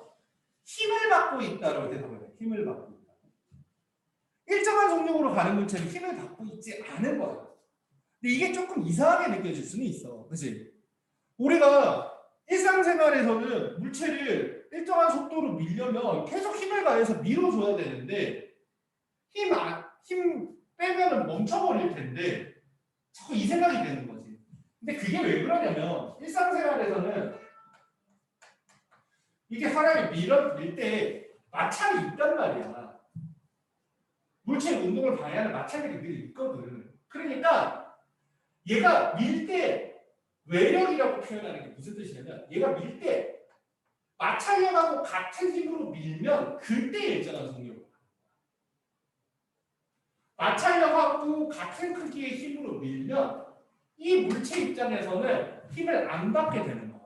힘을 받고 있다라고 대답을 해. 힘을 받고 있다. 일정한 속력으로 가는 물체는 힘을 받고 있지 않은 거야. 근데 이게 조금 이상하게 느껴질 수는 있어. 그치? 우리가 일상생활에서는 물체를 일정한 속도로 밀려면 계속 힘을 가해서 밀어줘야 되는데 힘 빼면은 멈춰버릴 텐데 자꾸 이 생각이 되는 거지. 근데 그게 왜 그러냐면 일상생활에서는 이게 사람이 밀 때 마찰이 있단 말이야. 물체 운동을 방해하는 마찰력이 늘 있거든. 그러니까 얘가 밀 때 외력이라고 표현하는 게 무슨 뜻이냐면 얘가 밀 때 마찰력하고 같은 힘으로 밀면 그때 일정한 속력을 마찰력하고 같은 크기의 힘으로 밀면 이 물체 입장에서는 힘을 안 받게 되는 거야.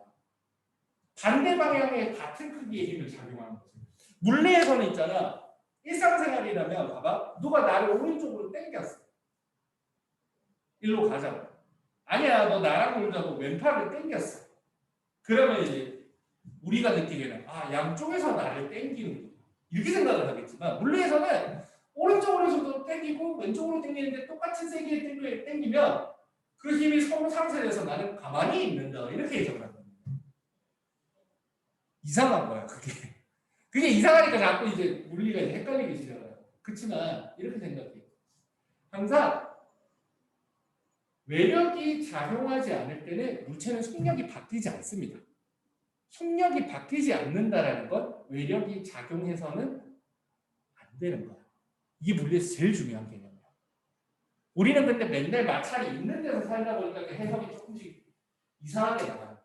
반대 방향의 같은 크기의 힘을 작용하는 거지. 물리에서는 있잖아. 일상생활이라면 봐봐. 누가 나를 오른쪽으로 당겼어. 일로 가자고. 아니야, 너 나랑 놀자고 왼팔을 당겼어. 그러면 이제 우리가 느끼기에는 양쪽에서 나를 당기는구나. 이렇게 생각을 하겠지만 물리에서는 오른쪽으로서도 당기고 왼쪽으로 당기는데 똑같은 세기에 당기면 그 힘이 서로 상쇄돼서 나는 가만히 있는다. 이렇게 해석을 한다. 이상한 거야, 그게. 그게 이상하니까 자꾸 이제 물리가 이제 헷갈리기 시작해요. 그렇지만 이렇게 생각해요. 항상 외력이 작용하지 않을 때는 물체는 속력이 바뀌지 않습니다. 속력이 바뀌지 않는다라는 건 외력이 작용해서는 안 되는 거야. 이게 물리에서 제일 중요한 개념이야. 우리는 근데 맨날 마찰이 있는 데서 살다 보니까 그 해석이 조금씩 이상하게 나가는 거야.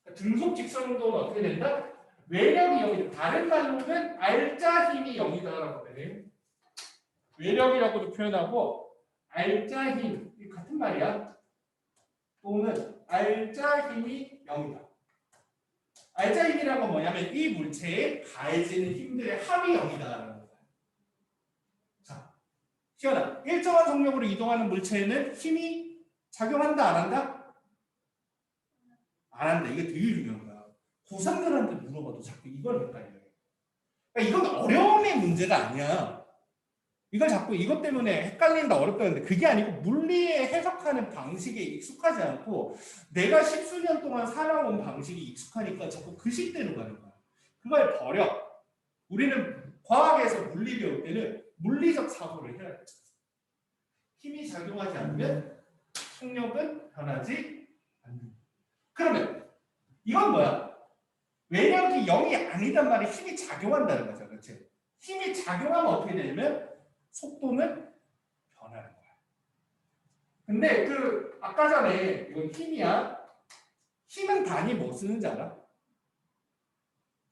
그러니까 등속 직선 운동은 어떻게 된다? 외력이 0이다. 다른 말로는 알짜 힘이 0이다라고 해. 외력이라고도 표현하고 알짜 힘 같은 말이야. 또는 알짜 힘이 0이다. 알짜 힘이라는 건 뭐냐면 이 물체에 가해지는 힘들의 합이 0이다라는 거야. 자, 시연아, 일정한 속력으로 이동하는 물체에는 힘이 작용한다 안 한다? 안 한다. 이게 되게 중요한 거야. 고3들한테 물어봐도 자꾸 이걸 헷갈려요. 그러니까 이건 어려움의 문제가 아니야. 이걸 자꾸 이것 때문에 헷갈린다 어렵다는데 그게 아니고 물리에 해석하는 방식에 익숙하지 않고 내가 십수년 동안 살아온 방식이 익숙하니까 자꾸 그 식대로 가는 거야. 그걸 버려. 우리는 과학에서 물리 배울 때는 물리적 사고를 해야 돼. 힘이 작용하지 않으면 속력은 변하지 않는다. 그러면 이건 뭐야? 외력이 0이 아니단 말이 힘이 작용한다는 거죠. 그렇지? 힘이 작용하면 어떻게 되냐면 속도는 변하는 거야. 근데 아까 전에 이건 힘이야. 힘은 단위 뭐 쓰는지 알아?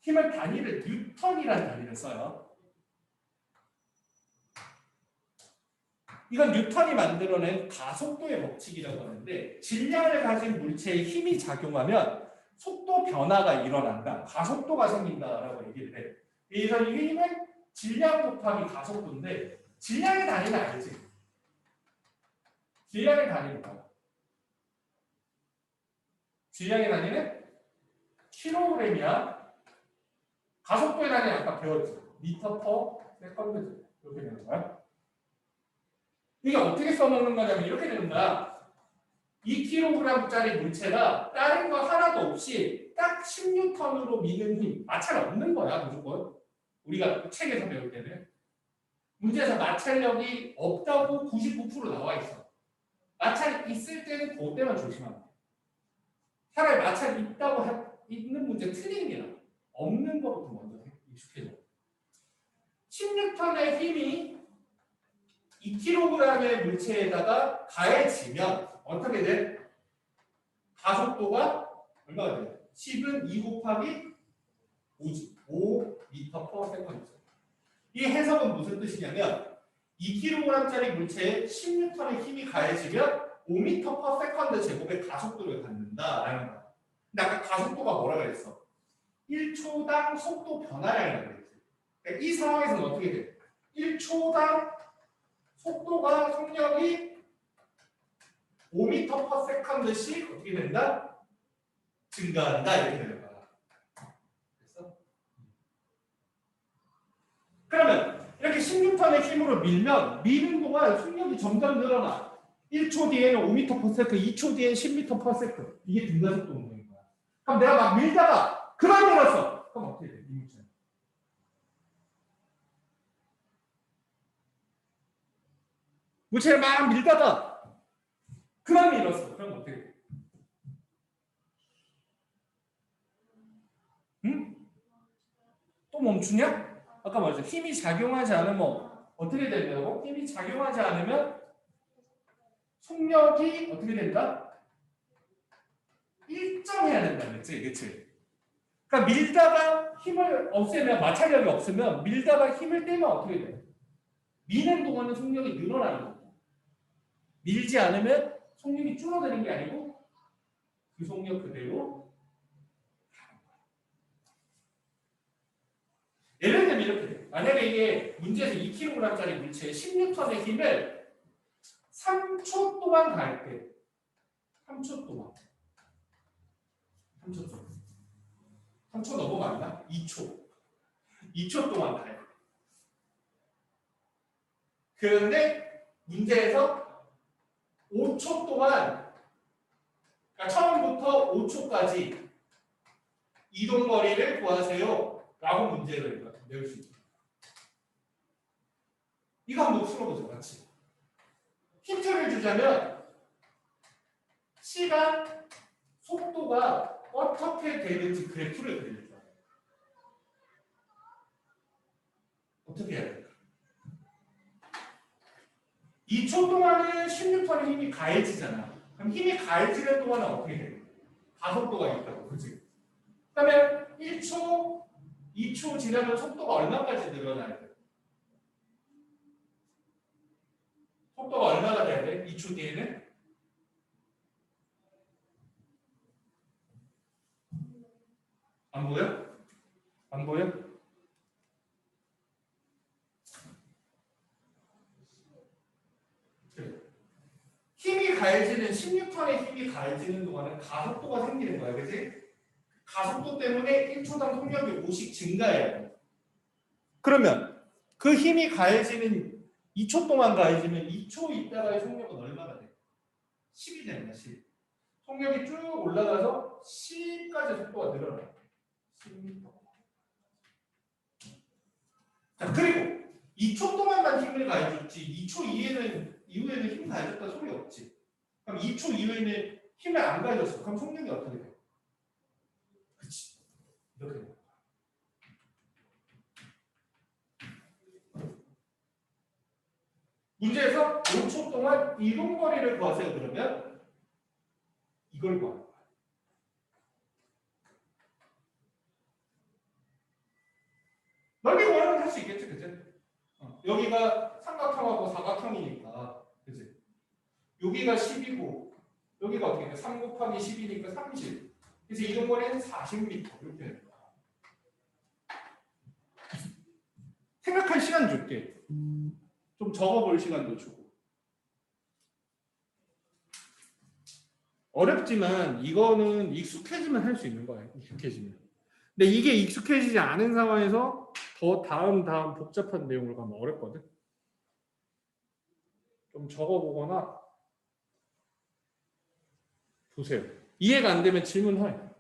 힘은 단위를 뉴턴이라는 단위를 써요. 이건 뉴턴이 만들어낸 가속도의 법칙이라고 하는데 질량을 가진 물체에 힘이 작용하면 속도 변화가 일어난다. 가속도가 생긴다라고 얘기를 해. 그래서 이 힘은 질량 곱하기 가속도인데 질량의 단위는 알지? 질량의 단위는 뭐야? 질량의 단위는 킬로그램이야. 가속도의 단위 아까 배웠지? 미터 퍼 세컨드 이렇게 되는 거야. 이게 어떻게 써먹는 거냐면 이렇게 되는 거야. 2kg짜리 물체가 다른 거 하나도 없이 딱 10N으로 미는 힘, 마찰 없는 거야 무조건. 우리가 책에서 배울 때는 문제에서 마찰력이 없다고 99% 나와 있어. 마찰 있을 때는 그때만 조심하면 돼. 차라리 마찰 있는 문제 틀린 게 나아. 없는 것부터 먼저 익숙해져. 10N의 힘이 2kg의 물체에다가 가해지면 어떻게 돼? 가속도가 얼마가 돼? 10은 2 곱하기 5지. 5m per second. 이 해석은 무슨 뜻이냐면 2kg짜리 물체에 10N의 힘이 가해지면 5m per second 제곱의 가속도를 갖는다라는 거야. 근데 아까 가속도가 뭐라 그랬어? 1초당 속도 변화량이라고 그랬지. 그러니까 이 상황에서는 어떻게 돼? 1초당 속도가 속력이 5m per second씩 어떻게 된다? 증가한다 이렇게 되는 거야. 됐어? 그러면 이렇게 16톤의 힘으로 밀면 미는 동안 속력이 점점 늘어나. 1초 뒤에는 5m per second, 2초 뒤에는 10m per second. 이게 등가속도 운동인 거야. 그럼 내가 막 밀다가 그만 밀었어. 그럼 어떻게 돼? 이 물체는. 물체를 막 밀다가 그만 밀었어. 그럼 어떻게 돼? 응? 또 멈추냐? 아까 말했죠. 힘이 작용하지 않으면 어떻게 된다고? 힘이 작용하지 않으면 속력이 어떻게 된다? 일정해야 된다 그랬지? 그치? 그러니까 밀다가 힘을 없애면 마찰력이 없으면 밀다가 힘을 떼면 어떻게 돼? 미는 동안은 속력이 늘어나는 거고 밀지 않으면 속력이 줄어드는 게 아니고 그 속력 그대로 예를 들면 이렇게 돼. 만약에 이게 문제에서 2kg짜리 물체에 16톤의 힘을 3초 동안 가할게. 3초 동안. 3초 동안. 3초 너무 많나? 2초. 2초 동안 가해. 그런데 문제에서 5초 동안, 그러니까 처음부터 5초까지 이동거리를 구하세요. 라고 문제를 내올 수 있다. 이거 한번 풀어보자, 같이. 힌트를 주자면, 시간, 속도가 어떻게 되는지 그래프를 그릴 거야. 어떻게 해야 될까? 2초 동안은 16톤의 힘이 가해지잖아. 그럼 힘이 가해지는 동안은 어떻게 돼? 가속도가 있다고, 그치? 그러면 1초, 2초 지나면 속도가 얼마까지 늘어나야 돼? 속도가 얼마가 돼야 돼? 2초 뒤에는? 안 보여? 안 보여? 그래. 힘이 가해지는 16톤의 힘이 가해지는 동안은 가속도가 생기는 거야, 그치? 가속도 때문에 1초당 속력이 5씩 증가해야 돼. 그러면 그 힘이 가해지는 2초 동안 가해지면 2초 있다가의 속력은 얼마나 돼? 10이 되는 거야, 10. 속력이 쭉 올라가서 10까지 속도가 늘어나. 10m. 자, 그리고 2초 동안만 힘을 가해줬지 2초 이후에는 힘 가해줬다 소리 없지. 그럼 2초 이후에는 힘을 안 가해줬어. 그럼 속력이 어떻게 돼? 그치. 이렇게 돼. 문제에서 5초 동안 이동거리를 구하세요. 그러면 이걸 구하는 거야. 넓이 구하는 건 할 수 있겠지, 그치? 여기가 삼각형하고 사각형이니까 여기가 10이고 여기가 어떻게 돼? 3 곱하기 10이니까 30. 그래서 이동 거리는 40m 이렇게 되는 거야. 생각할 시간 줄게. 좀 적어볼 시간도 주고. 어렵지만 이거는 익숙해지면 할 수 있는 거예요. 익숙해지면. 근데 이게 익숙해지지 않은 상황에서 더 다음 복잡한 내용을 가면 어렵거든. 좀 적어보거나 보세요. 이해가 안 되면 질문해요.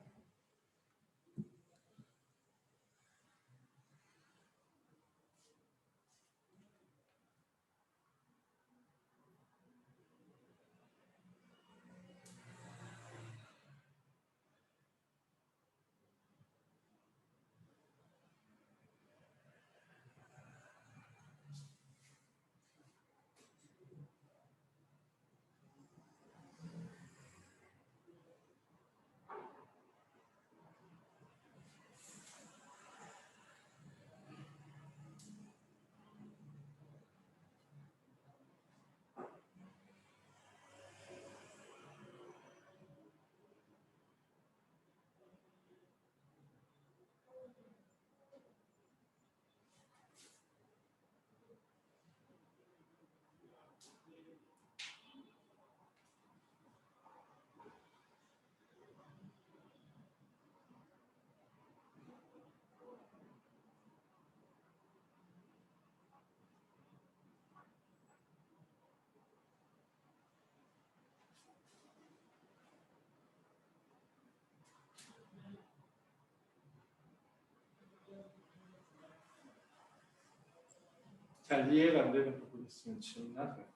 잘 이해가 안 되는 부분 있으면 질문하세요.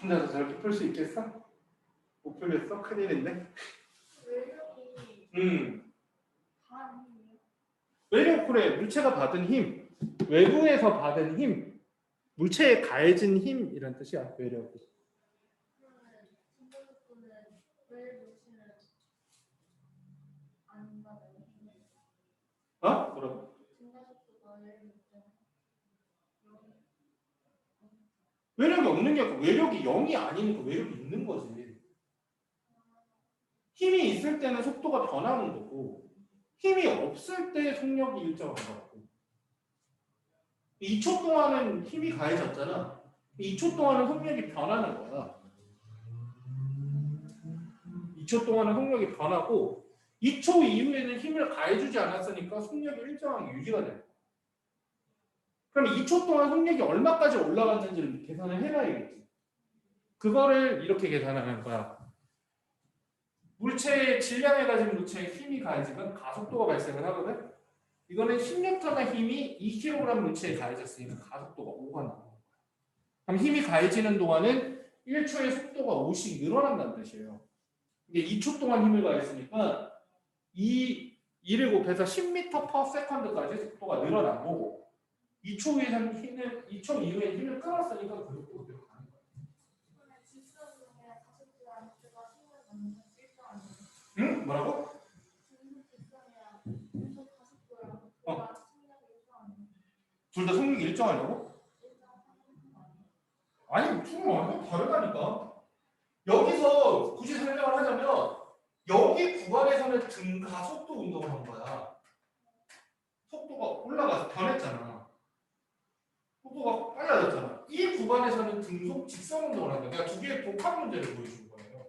혼자서 저렇게 풀 수 있겠어? 못 풀겠어? 큰일인데? 외력 그래. 물체가 받은 힘. 외부에서 받은 힘. 물체에 가해진 힘이란 뜻이야. 외력이. 어? 뭐라고? 외력이 없는 게 아니고 외력이 0이 아닌 그 외력이 있는 거지. 힘이 있을 때는 속도가 변하는 거고 힘이 없을 때 속력이 일정한 거고 2초 동안은 힘이 가해졌잖아. 2초 동안은 속력이 변하는 거야. 2초 동안은 속력이 변하고 2초 이후에는 힘을 가해주지 않았으니까 속력이 일정하게 유지가 돼. 그럼 2초 동안 속력이 얼마까지 올라갔는지를 계산을 해놔야겠지. 그거를 이렇게 계산하는 거야. 물체의 질량을 가진 물체에 힘이 가해지면 가속도가 발생을 하거든. 이거는 10N의 힘이 2kg 물체에 가해졌으니까 가속도가 5가 나와. 그럼 힘이 가해지는 동안은 1초의 속도가 5씩 늘어난다는 뜻이에요. 이게 2초 동안 힘을 가했으니까 2를 곱해서 10m/s까지 속도가 늘어난 거고 2초 이후에 힘을 끊었으니까 그 속도가 늘어나는 거예요. 응? 뭐라고? 둘 다 속력이 일정하냐고? 아니, 둘은 완전 다르다니까. 여기서 굳이 설명을 하자면 여기 구간에서는 등가속도 운동을 한 거야. 속도가 올라가서 변했잖아. 속도가 빨라졌잖아. 이 구간에서는 등속 직선 운동을 한 거야. 내가 두 개의 복합 문제를 보여준 거예요.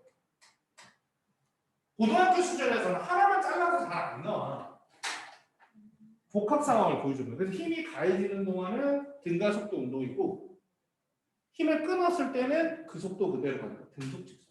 고등학교 수준에서는 하나만 잘라서 잘 안 나와. 복합 상황을 보여주는 거예요. 그래서 힘이 가해지는 동안은 등가속도 운동이고 힘을 끊었을 때는 그 속도 그대로 가는 거야. 등속 직선.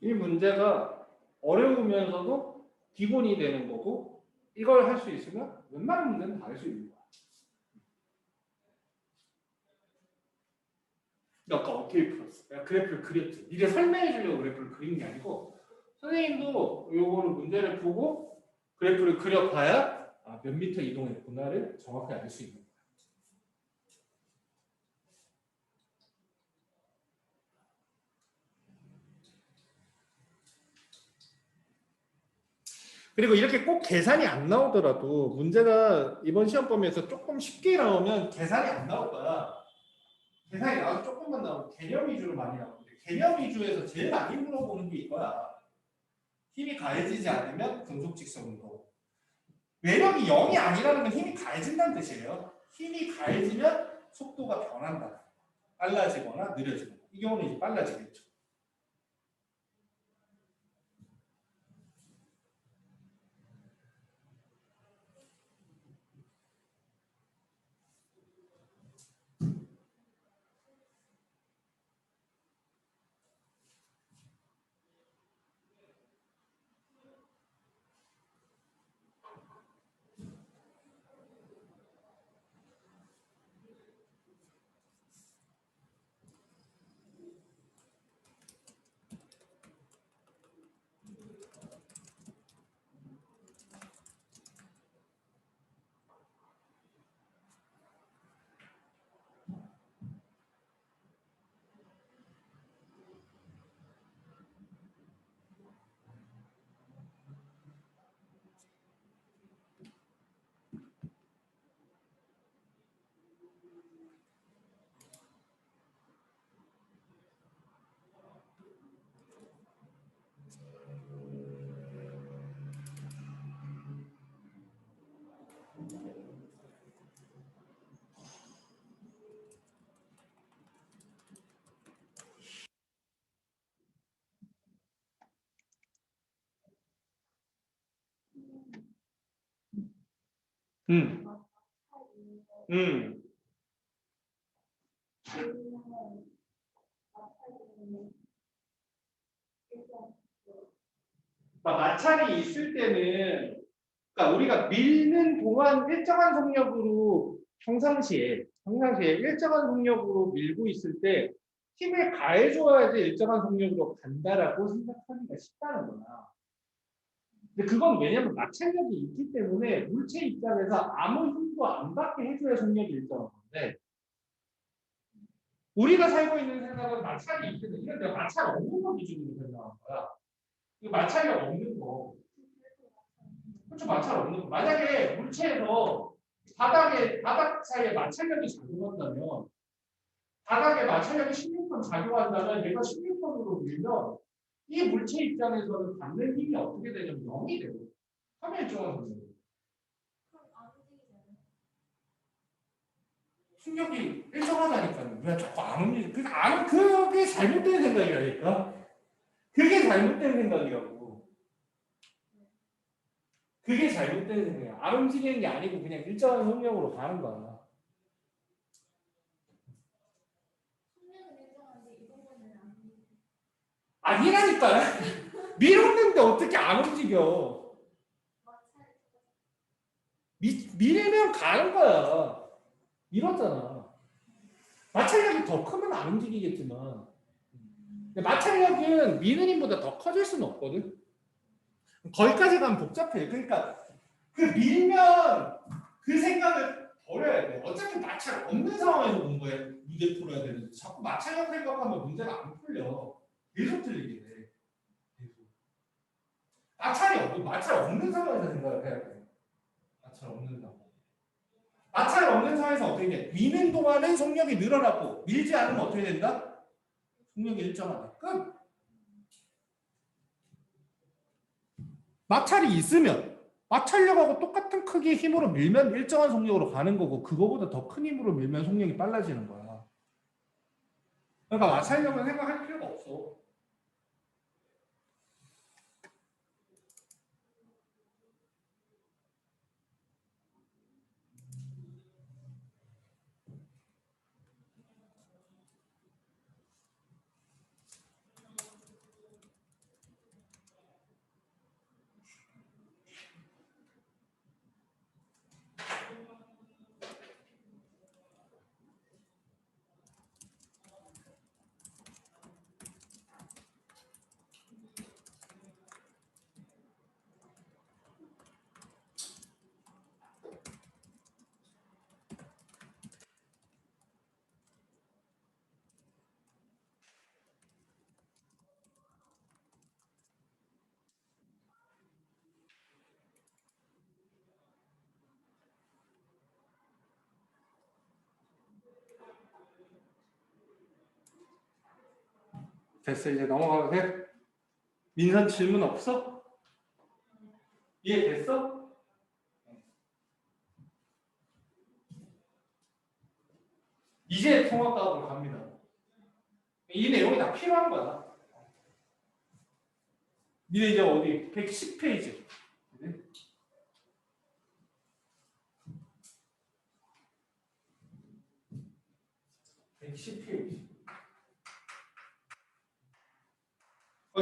이 문제가 어려우면서도 기본이 되는 거고 이걸 할 수 있으면 웬만한 문제는 다 할 수 있는 거야. 아까 어떻게 풀었어? 내가 그래프를 그렸지. 니가 설명해 주려고 그래프를 그린 게 아니고 선생님도 요거를 문제를 보고 그래프를 그려봐야 몇 미터 이동했구나를 정확히 알 수 있는 거야. 그리고 이렇게 꼭 계산이 안 나오더라도 문제가 이번 시험 범위에서 조금 쉽게 나오면 계산이 안 나올 거야. 계산이 나와도 조금만 나오고 개념 위주로 많이 나오는데 개념 위주에서 제일 많이 물어보는 게 이거야. 힘이 가해지지 않으면 금속 직선 운동. 외력이 0이 아니라는 건 힘이 가해진다는 뜻이에요. 힘이 가해지면 속도가 변한다. 빨라지거나 느려지거나. 이 경우는 이제 빨라지겠죠. 음. 음. 마찰이 있을 때는 그러니까 우리가 밀는 동안 일정한 속력으로 평상시에 일정한 속력으로 밀고 있을 때 힘을 가해줘야지 일정한 속력으로 간다라고 생각하기가 쉽다는 거야. 근데 그건 왜냐면 마찰력이 있기 때문에 물체 입장에서 아무 힘도 안 받게 해줘야 속력이 일정한 건데 우리가 살고 있는 세상은 마찰이 있거든. 이건 내가 마찰 없는 거 기준으로 설명한 거야. 이 마찰력 없는 거. 그렇죠. 마찰 없는 거. 만약에 물체에서 바닥 사이에 마찰력이 작용한다면 바닥에 마찰력이 16번 작용한다면 얘가 16번으로 밀면 이 물체 입장에서는 받는 힘이 어떻게 되냐면 0이 되고 3의 일정한 거예요. 충격이 일정하다니까요. 왜 자꾸 안 움직여? 그게 잘못된 생각이라니까. 그게 잘못된 생각이라고. 그게 잘못된 생각이야. 안 움직이는 게 아니고 그냥 일정한 속력으로 가는 거야. 아니라니까. 밀었는데 어떻게 안 움직여? 밀면 가는 거야. 밀었잖아. 마찰력이 더 크면 안 움직이겠지만 마찰력은 미는 힘보다 더 커질 수는 없거든. 거기까지 가면 복잡해. 그러니까 그 밀면 그 생각을 버려야 돼. 어차피 마찰 없는 상황에서 공부해 문제 풀어야 되는데 자꾸 마찰력 생각하면 문제가 안 풀려. 계속 틀리게 돼. 계속. 마찰 없는 상황에서 생각을 해야 돼. 마찰 없는 상황. 마찰 없는 상황에서 어떻게 돼? 미는 동안은 속력이 늘어나고 밀지 않으면 어떻게 된다? 속력이 일정하다. 끝. 마찰이 있으면 마찰력하고 똑같은 크기의 힘으로 밀면 일정한 속력으로 가는 거고 그거보다 더 큰 힘으로 밀면 속력이 빨라지는 거야. 그러니까 마찰력은 생각할 필요가 없어. 됐어. 이제 넘어가도 돼? 민선 질문 없어? 이해됐어? 이제 통합과학으로 갑니다. 이 내용이 다 필요한 거야. 니네 이제 어디? 110페이지. 110페이지.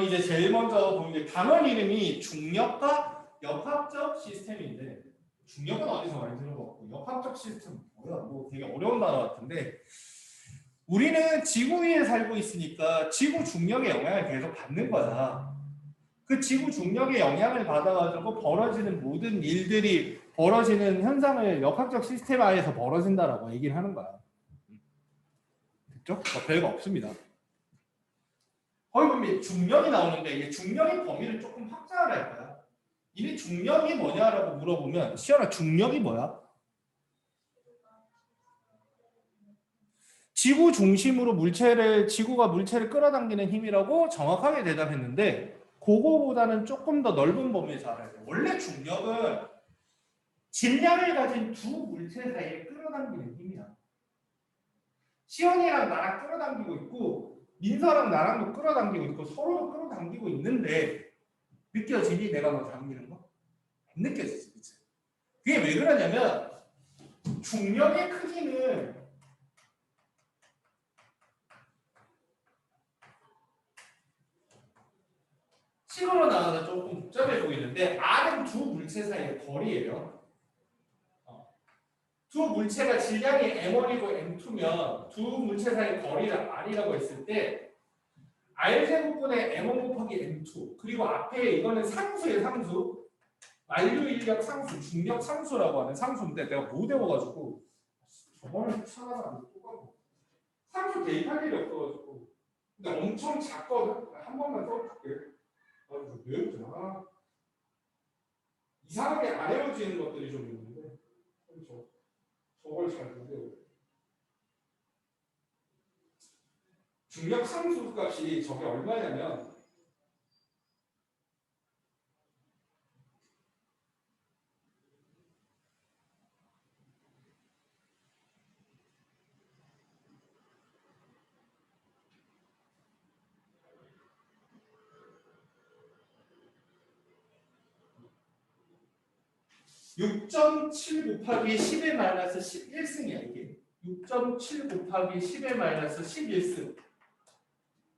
이제 제일 먼저 보는 게 단원 이름이 중력과 역학적 시스템인데, 중력은 어디서 많이 들어봤고 역학적 시스템 뭐야? 뭐 되게 어려운 단어 같은데, 우리는 지구 위에 살고 있으니까 지구 중력의 영향을 계속 받는 거야. 그 지구 중력의 영향을 받아가지고 벌어지는 모든 일들이, 벌어지는 현상을 역학적 시스템 안에서 벌어진다라고 얘기를 하는 거야. 됐죠? 뭐 별거 없습니다. 거기 보면 중력이 나오는데, 이게 중력의 범위를 조금 확장을 할 거야. 이게 중력이 뭐냐라고 물어보면, 시연아 중력이 뭐야? 지구 중심으로 지구가 물체를 끌어당기는 힘이라고 정확하게 대답했는데, 그거보다는 조금 더 넓은 범위에서 알아야 돼. 원래 중력은 질량을 가진 두 물체 사이에 끌어당기는 힘이야. 시연이랑 나랑 끌어당기고 있고, 민서랑 나랑도 끌어당기고 있고, 서로도 끌어당기고 있는데, 느껴지니? 내가 너 당기는 거? 안 느껴지지, 그치? 그게 왜 그러냐면, 중력의 크기는 식으로 나와서 조금 복잡해 보이는데, R은 두 물체 사이의 거리예요. 두 물체가 질량이 M1이고 M2면 두 물체 사이의 거리를 R이라고 했을 때, R제곱분의 M1 곱하기 M2, 그리고 앞에 이거는 상수예요, 상수. 만류 인력 상수, 중력 상수라고 하는 상수인데, 내가 못 외워가지고 저번에 찾아서 못 보고 상수 대입할 일이 없어가지고. 근데 엄청 작거든. 한 번만 써줄게. 외우잖아. 이상하게 안 외워지는 것들이 좀 있는데, 저걸 잘 못 외워. 중력 상수 값이 저게 얼마냐면, (6.7) 곱하기 10의 마이너스 11승이야 이게. 6.7 곱하기 10의 마이너스 11승.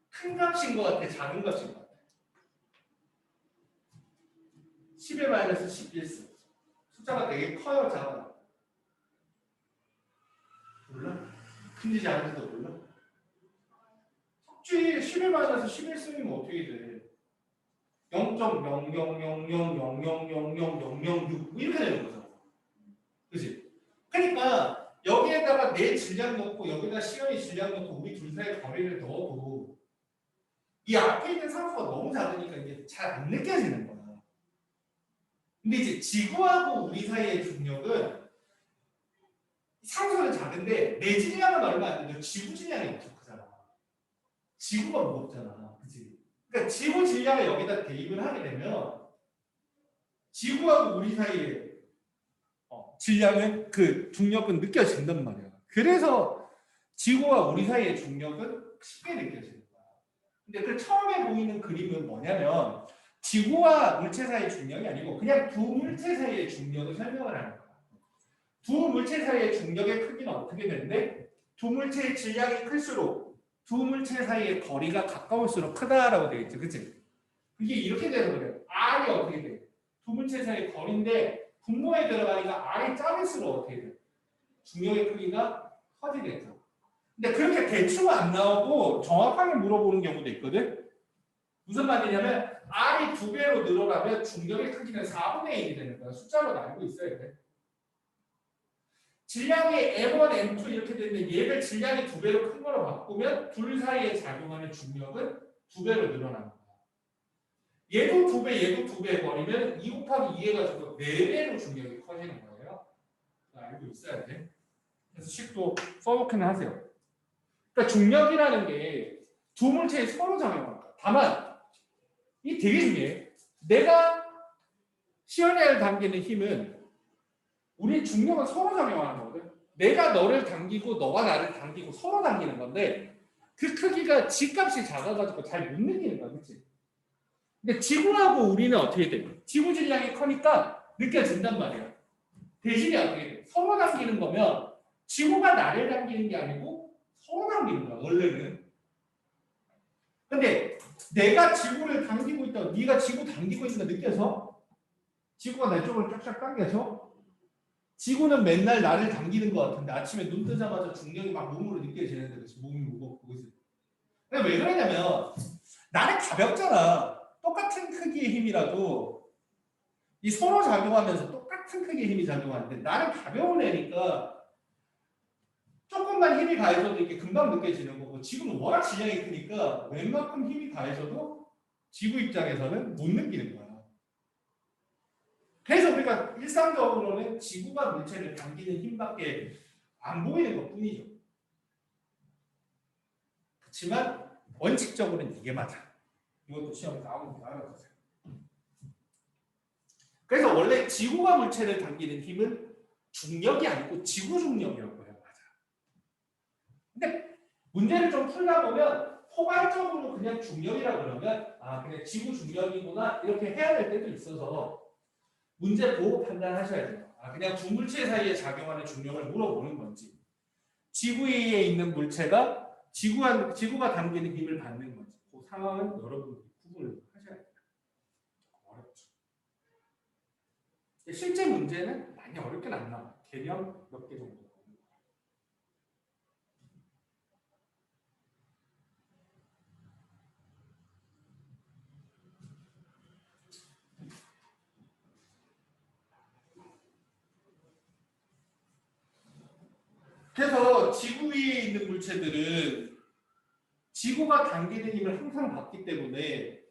큰 값인 것 같아, 작은 값인 것 같아? 10의 마이너스 11승. 숫자가 되게 커요, 작아요? 몰라? 큰지 작은지도 몰라? 속주에 10의 마이너스 11승이면 어떻게 돼? 0.0000000006 이렇게 되는 거잖아. 그치? 그러니까 여기에다가 내 질량 넣고 여기다 시연이 질량 넣고 우리 둘 사이의 거리를 넣어도 이 앞에 있는 상수가 너무 작으니까 이게 잘 안 느껴지는 거야. 근데 이제 지구하고 우리 사이의 중력은 상수는 작은데 내 질량은 얼마 안 되죠. 지구 질량이 엄청 크잖아. 지구가 무겁잖아. 그치? 그러니까 지구 질량을 여기다 대입을 하게 되면 지구하고 우리 사이의 질량은, 그 중력은 느껴진단 말이야. 그래서 지구와 우리 사이의 중력은 쉽게 느껴지는 거야. 근데 그 처음에 보이는 그림은 뭐냐면, 지구와 물체 사이의 중력이 아니고 그냥 두 물체 사이의 중력을 설명을 하는 거야. 두 물체 사이의 중력의 크기는 어떻게 되는데, 두 물체의 질량이 클수록 두 물체 사이의 거리가 가까울수록 크다라고 되어 있죠. 그치? 그게 이렇게 돼서 그래요. R이 어떻게 돼? 두 물체 사이의 거리인데 분모에 들어가니까 R이 작을수록 어떻게 돼? 중력의 크기가 커지겠죠. 근데 그렇게 대충 안 나오고 정확하게 물어보는 경우도 있거든. 무슨 말이냐면 R이 2배로 늘어나면 중력의 크기는 4분의 1이 되는 거야. 숫자로 알고 있어야 돼. 질량이 M1, M2 이렇게 되는데 얘를 질량이 2배로 큰 거로 바꾸면 둘 사이에 작용하는 중력은 2배로 늘어나는 거야. 얘도 2배, 얘도 2배 버리면 2 곱하기 2 해가지고 4배로 중력이 커지는 거예요. 알고 있어야 돼. 그래서 식도 써놓기는 하세요. 그러니까 중력이라는 게 두 물체에 서로 작용한다. 다만 이 되게 중요해. 내가 시연을 당기는 힘은 우리 중력은 서로 작용하는 거거든. 내가 너를 당기고 너가 나를 당기고 서로 당기는 건데 그 크기가 G값이 작아가지고 잘 못 느끼는 거야. 그치? 근데 지구하고 우리는 어떻게 돼? 지구 질량이 커니까 느껴진단 말이야. 대신에 어떻게 돼? 서로 당기는 거면 지구가 나를 당기는 게 아니고 서로 당기는 거야. 원래는. 근데 내가 지구를 당기고 있다고 네가 지구 당기고 있는 거 느껴서 지구가 내 쪽으로 쫙쫙 당겨서 지구는 맨날 나를 당기는 것 같은데 아침에 눈 뜨자마자 중력이 막 몸으로 느껴지는데 그치? 몸이 무겁고 그치? 근데 왜 그러냐면 나는 가볍잖아. 똑같은 크기의 힘이라도 이 서로 작용하면서 똑같은 크기의 힘이 작용하는데 나는 가벼운 애니까 조금만 힘이 가해져도 이렇게 금방 느껴지는 거고 지구는 워낙 질량이 크니까 웬만큼 힘이 가해져도 지구 입장에서는 못 느끼는 거야. 그래서 우리가 일상적으로는 지구가 물체를 당기는 힘밖에 안 보이는 것 뿐이죠. 그렇지만 원칙적으로는 이게 맞아. 이것도 시험에 나오는 거 알아두세요. 그래서 원래 지구가 물체를 당기는 힘은 중력이 아니고 지구 중력이라고 해요. 맞아. 근데 문제를 좀 풀다 보면 포괄적으로 그냥 중력이라고 그러면 아 그냥 지구 중력이구나 이렇게 해야 될 때도 있어서 문제 보고 판단하셔야 돼요. 아 그냥 두 물체 사이에 작용하는 중력을 물어보는 건지 지구 위에 있는 물체가 지구가 당기는 힘을 받는 건지 그 상황은 여러분들이 구분을 하셔야 돼요. 어렵죠. 실제 문제는 많이 어렵긴 안 나와. 개념 몇 개 정도. 그래서 지구 위에 있는 물체들은 지구가 당기는 힘을 항상 받기 때문에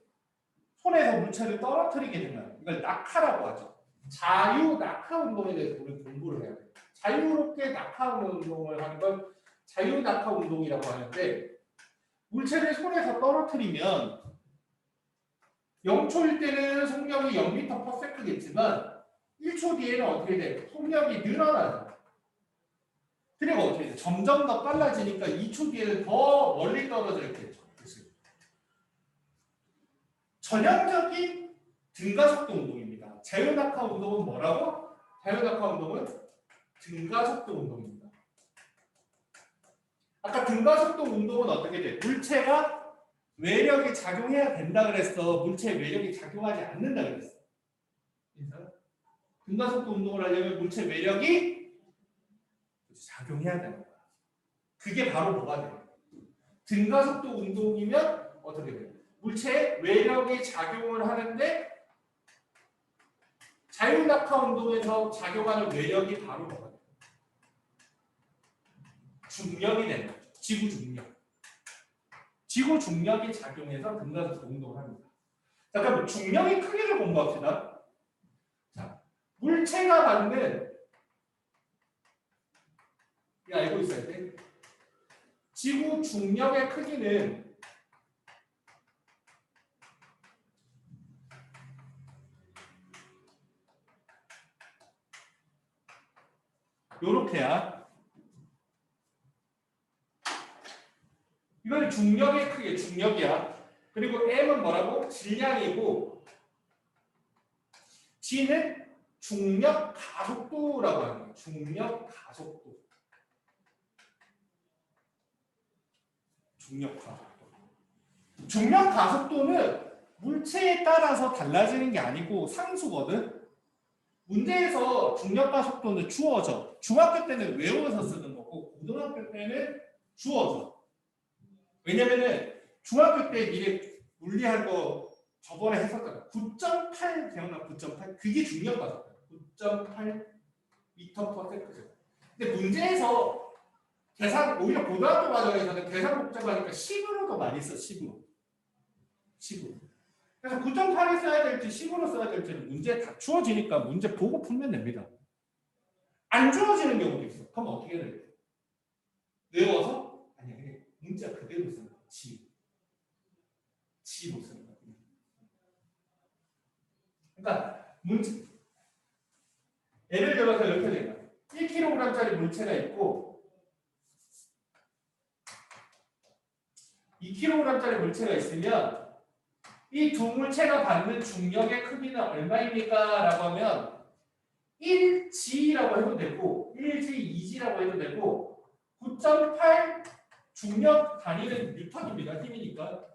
손에서 물체를 떨어뜨리게 되면 이걸 낙하라고 하죠. 자유 낙하 운동에 대해서 우리 공부를 해야 돼요. 자유롭게 낙하 운동을 하는 걸 자유 낙하 운동이라고 하는데 물체를 손에서 떨어뜨리면 0초일 때는 속력이 0m/s겠지만 1초 뒤에는 어떻게 돼? 속력이 늘어나죠. 그리고 어떻게 돼? 점점 더 빨라지니까 2초 뒤에는 더 멀리 떨어져 있겠죠. 전형적인 등가속도 운동입니다. 자유낙하 운동은 뭐라고? 자유낙하 운동은 등가속도 운동입니다. 아까 등가속도 운동은 어떻게 돼? 물체가 외력이 작용해야 된다 그랬어. 물체에 외력이 작용하지 않는다 그랬어. 등가속도 운동을 하려면 물체 외력이 작용해야 되는 거야. 그게 바로 뭐가 돼요? 등가속도 운동이면 어떻게 돼요? 물체에 외력이 작용을 하는데 자유낙하 운동에서 작용하는 외력이 바로 뭐가 돼요? 중력이 되는 거죠. 지구 중력. 지구 중력이 작용해서 등가속도 운동을 합니다. 자, 그럼 중력의 크기를 공부합시다. 자, 물체가 받는 이거 알고 있어야 돼. 지구 중력의 크기는 요렇게야. 이건 중력의 크기, 중력이야. 그리고 M은 뭐라고? 질량이고 G는 중력 가속도라고 하는 거야. 중력 가속도. 중력 가속도. 중력 가속도는 물체에 따라서 달라지는 게 아니고 상수거든. 문제에서 중력 가속도는 주어져. 중학교 때는 외워서 쓰는 거고 고등학교 때는 주어져. 왜냐면은 중학교 때 미래 물리할 거 저번에 했었잖아. 9.8 기억나? 9.8 그게 중력 가속도야. 9.8 m/s. 근데 문제에서 계산 오히려 고등학교 과정에서는 계산 복잡하니까 10으로도 많이 써. 10으로. 그래서 9.8을 써야 될지 10으로 써야 될지는 문제 다 주어지니까 문제 보고 풀면 됩니다. 안 주어지는 경우도 있어. 그럼 어떻게 해야 돼? 외워서? 아니야. 그냥 문자 그대로 쓰는 거지. G 못 쓰는 거야. 그러니까 문제 예를 들어서 이렇게 돼요. 1kg짜리 물체가 있고 2kg짜리 물체가 있으면 이 두 물체가 받는 중력의 크기는 얼마입니까? 라고 하면 1G라고 해도 되고 1G, 2G라고 해도 되고 9.8 중력 단위는 뉴턴입니다. 힘이니까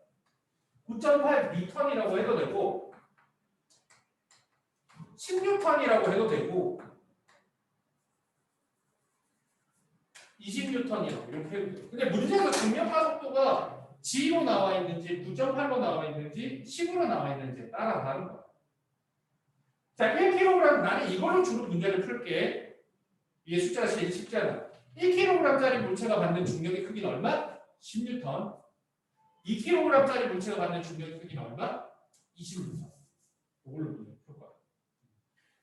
9.8 뉴턴이라고 해도 되고 10뉴턴이라고 해도 되고 20뉴턴이라고 이렇게 해도 돼요. 근데 문제에서 중력 가속도가 G로 나와 있는지 9.8로 나와 있는지 10으로 나와 있는지에 따라 다른 거야. 자, 1kg 나는 이걸로 주로 문제를 풀게. 이게 숫자가 제일 쉽잖아. 1kg짜리 물체가 받는 중력의 크기는 얼마? 10뉴턴. 2kg짜리 물체가 받는 중력의 크기는 얼마? 20뉴턴. 이걸로 문제를 풀 거야.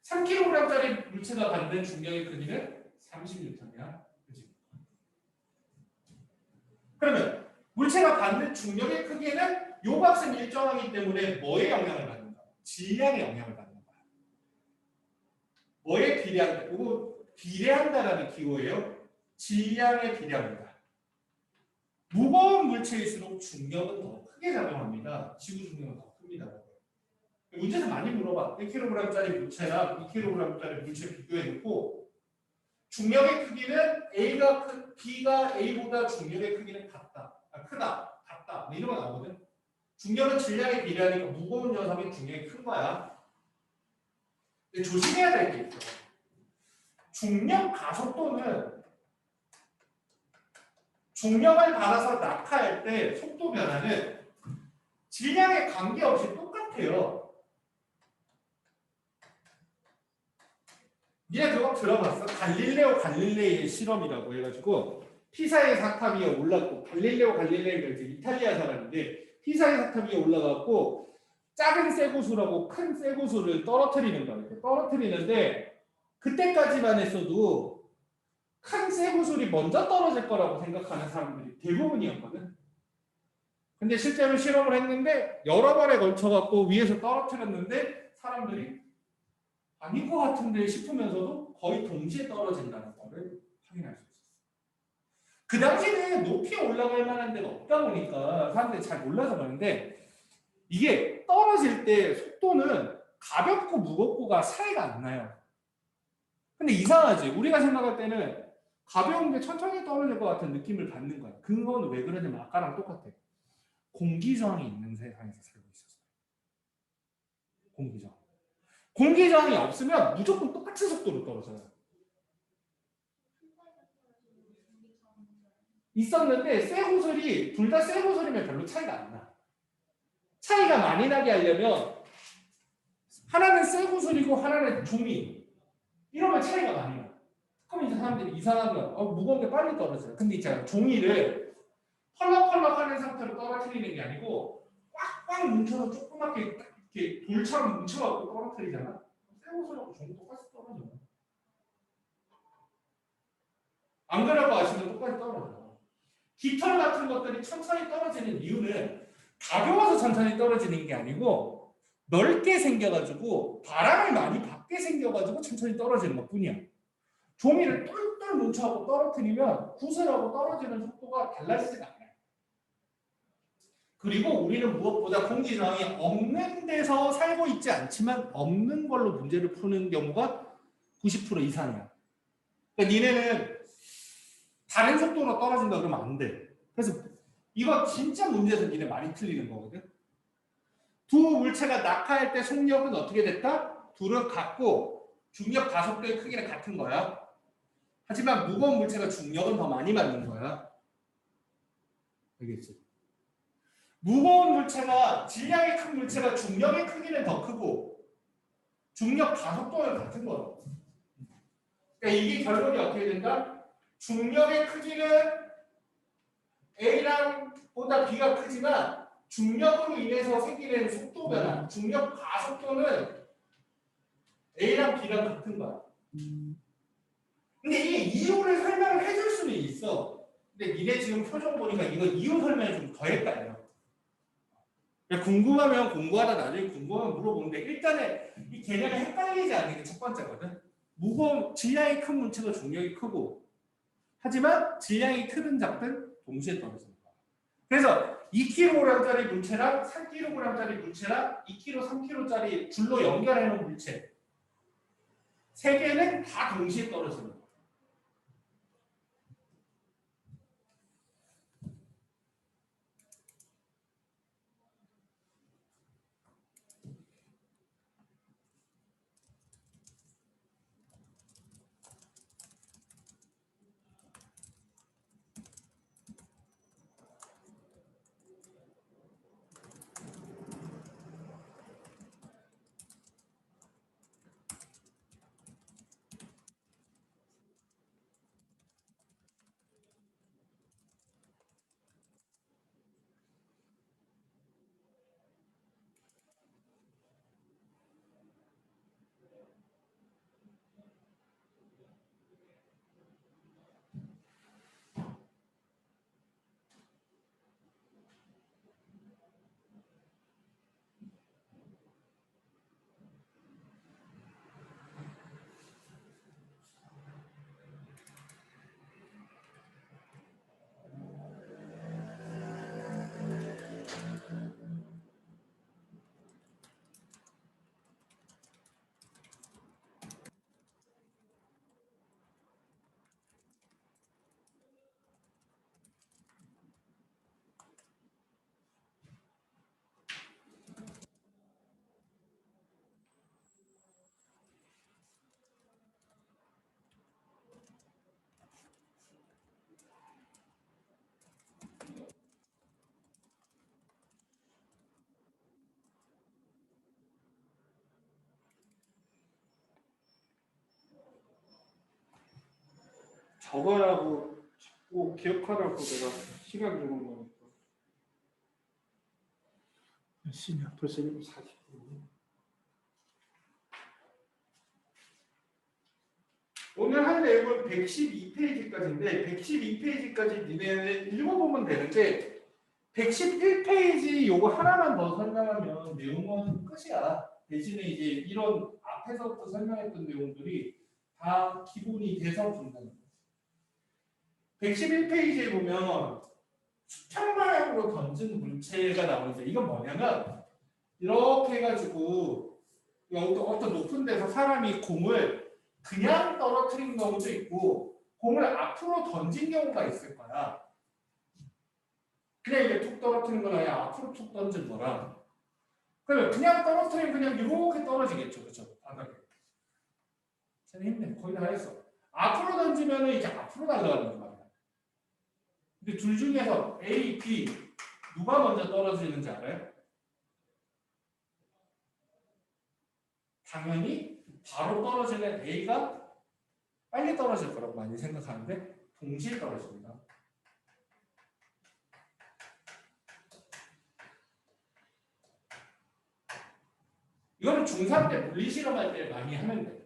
3kg짜리 물체가 받는 중력의 크기는 30뉴턴이야. 그치? 그러면 물체가 받는 중력의 크기는 요 값은 일정하기 때문에 뭐에 영향을 받는가? 질량에 영향을 받는 거야. 뭐에 비례한다? 이거 비례한다라는 기호예요. 질량에 비례합니다. 무거운 물체일수록 중력은 더 크게 작용합니다. 지구 중력은 더 큽니다. 문제에서 많이 물어봐. 1kg짜리 물체랑 2kg짜리 물체 비교해놓고 중력의 크기는 B가 A보다 중력의 크기는 같다. 크다, 같다. 뭐 이런 거 나오거든. 중력은 질량에 비례하니까 무거운 녀석의 중력이 큰 거야. 근데 조심해야 될 게 있어. 중력 가속도는 중력을 받아서 낙하할 때 속도 변화는 질량에 관계없이 똑같아요. 니네 그거 들어봤어? 갈릴레이의 실험이라고 해가지고 피사의 사탑 위에 올랐고 갈릴레이가 이제 이탈리아 사람인데 피사의 사탑 위에 올라가고 작은 쇠구슬하고 큰 쇠구슬을 떨어뜨리는 거예요. 떨어뜨리는데 그때까지만 했어도 큰 쇠구슬이 먼저 떨어질 거라고 생각하는 사람들이 대부분이었거든. 근데 실제로 실험을 했는데 여러 번에 걸쳐갖고 위에서 떨어뜨렸는데 사람들이 아닐 것 같은데 싶으면서도 거의 동시에 떨어진다는 거를 확인할 수 있었어요. 그 당시에는 높이 올라갈 만한 데가 없다 보니까 사람들이 잘 몰라서 그러는데 이게 떨어질 때 속도는 가볍고 무겁고가 차이가 안 나요. 근데 이상하지? 우리가 생각할 때는 가벼운 게 천천히 떨어질 것 같은 느낌을 받는 거야. 그건 왜 그러냐면 아까랑 똑같아. 공기저항이 있는 세상에서 살고 있었어요. 공기저항. 공기저항이 없으면 무조건 똑같은 속도로 떨어져요. 있었는데 쇠구슬이 둘 다 쇠구슬이면 별로 차이가 안 나. 차이가 많이 나게 하려면 하나는 쇠구슬이고 하나는 종이. 이러면 차이가 많이 나. 그럼 이제 사람들이 이상한 거야. 무거운 게 빨리 떨어져요. 근데 있잖아. 종이를 펄럭펄럭하는 상태로 떨어뜨리는 게 아니고 꽉꽉 뭉쳐서 조그맣게 이렇게 돌처럼 뭉쳐갖고 떨어뜨리잖아. 쇠구슬하고 종이 똑같이 떨어져. 안 그럴 거 아시면 똑같이 떨어져. 깃털 같은 것들이 천천히 떨어지는 이유는 가벼워서 천천히 떨어지는 게 아니고 넓게 생겨가지고 바람을 많이 받게 생겨가지고 천천히 떨어지는 것 뿐이야. 종이를 똘똘 뭉쳐갖고 떨어뜨리면 구슬하고 떨어지는 속도가 달라지지가 않아요. 그리고 우리는 무엇보다 공기저항이 없는 데서 살고 있지 않지만 없는 걸로 문제를 푸는 경우가 90% 이상이야. 그러니까 니네는 다른 속도로 떨어진다 그러면 안 돼. 그래서 이거 진짜 문제에서 니네 많이 틀리는 거거든. 두 물체가 낙하할 때 속력은 어떻게 됐다? 둘은 같고 중력 가속도의 크기는 같은 거야. 하지만 무거운 물체가 중력은 더 많이 받는 거야. 알겠지? 무거운 물체가 질량이 큰 물체가 중력의 크기는 더 크고 중력 가속도는 같은 거야. 그러니까 이게 결론이 어떻게 된다? 중력의 크기는 A랑 보다 B가 크지만 중력으로 인해서 생기는 속도 변화, 중력 가속도는 A랑 B랑 같은 거야. 근데 이게 이유를 설명을 해줄 수는 있어. 근데 니네 지금 표정 보니까 이거 이유 설명이 좀 더 헷갈려. 궁금하면 공부하다 나중에 궁금하면 물어보는데 일단은 이 개념이 헷갈리지 않는 게 첫 번째거든. 무거운 질량이 큰 물체가 중력이 크고 하지만 질량이 크든 작든 동시에 떨어진다. 그래서 2kg짜리 물체랑 3kg짜리 물체랑 2kg, 3kg짜리 줄로 연결해 놓은 물체 세 개는 다 동시에 떨어지는 거야. 적어라고 자꾸 기억하라고 내가 시간 주는 거니까. 몇 시냐? 벌써 1분 40분. 오늘 할 내용은 112페이지까지인데 112페이지까지 니네는 읽어보면 되는데 111페이지 요거 하나만 더 설명하면 내용은 끝이야. 대신에 이제 이런 앞에서부터 설명했던 내용들이 다 기본이 돼서 준다는 거지. 111페이지에 보면 수평 방향으로 던진 물체가 나오는데 이건 뭐냐면 이렇게 해가지고 어떤 높은 데서 사람이 공을 그냥 떨어뜨린 경우도 있고 공을 앞으로 던진 경우가 있을 거야. 그냥 이게 툭 떨어뜨린 거나 그냥 앞으로 툭 던진 거라. 그러면 그냥 떨어뜨리면 그냥 이렇게 떨어지겠죠. 그렇죠? 바닥에. 쟤는 힘내. 거의 다 했어. 앞으로 던지면 이제 앞으로 날아가는 거야. 근데 둘 중에서 A, B 누가 먼저 떨어지는지 알아요? 당연히 바로 떨어지는 A가 빨리 떨어질 거라고 많이 생각하는데 동시에 떨어집니다. 이거는 중3 때 물리 실험할 때 많이 하면 돼.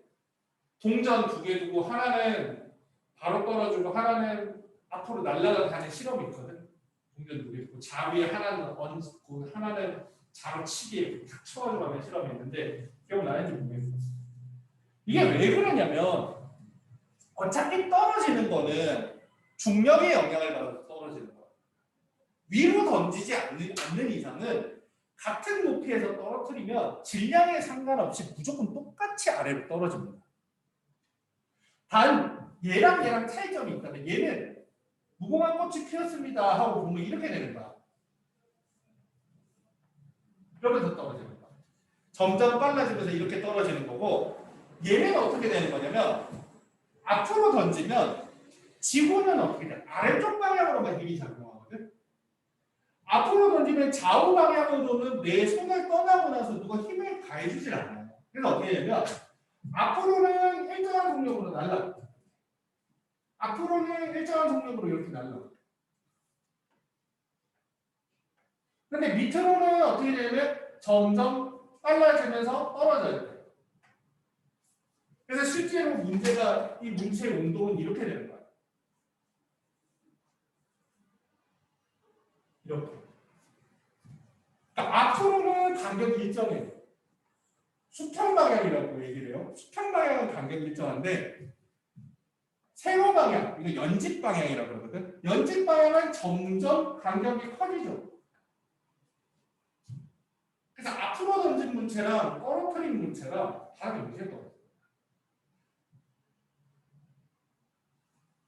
동전 두 개 두고 하나는 바로 떨어지고 하나는 앞으로 날아가는 실험이 있거든. 동전 두 개 두고 자 위에 하나는 얹고 하나는 자로 치기에 탁 쳐가지고 하는 실험이 있는데 기억나는지 모르겠어. 이게 왜 그러냐면 어차피 떨어지는 거는 중력의 영향을 받아서 떨어지는 거야. 위로 던지지 않는 이상은 같은 높이에서 떨어뜨리면 질량에 상관없이 무조건 똑같이 아래로 떨어집니다. 단 얘랑 차이점이 있다면 얘는 무궁화 꽃이 피었습니다 하고 보면 이렇게 되는 거야. 이러면서 떨어지는 거야. 점점 빨라지면서 이렇게 떨어지는 거고 얘는 어떻게 되는 거냐면 앞으로 던지면 지구는 어떻게 돼? 아래쪽 방향으로만 힘이 작용하거든. 앞으로 던지면 좌우 방향으로는 내 손을 떠나고 나서 누가 힘을 가해주질 않아요. 그래서 어떻게 되냐면 앞으로는 일정한 속력으로 날아가. 앞으로는 일정한 속력으로 이렇게 날아가. 근데 밑으로는 어떻게 되냐면 점점 빨라지면서 떨어져야 돼. 그래서 실제로 문제가 이 물체의 운동은 이렇게 되는 거야. 이렇게. 그러니까 간격이 일정해요. 수평 방향이라고 얘기를 해요. 수평 방향은 간격이 일정한데 세로 방향, 이거 연집 방향이라고 그러거든. 연집 방향은 점점 간격이 커지죠. 그래서 앞으로 던진 물체랑 떨어뜨린 물체랑 다르게 움직일 거예요.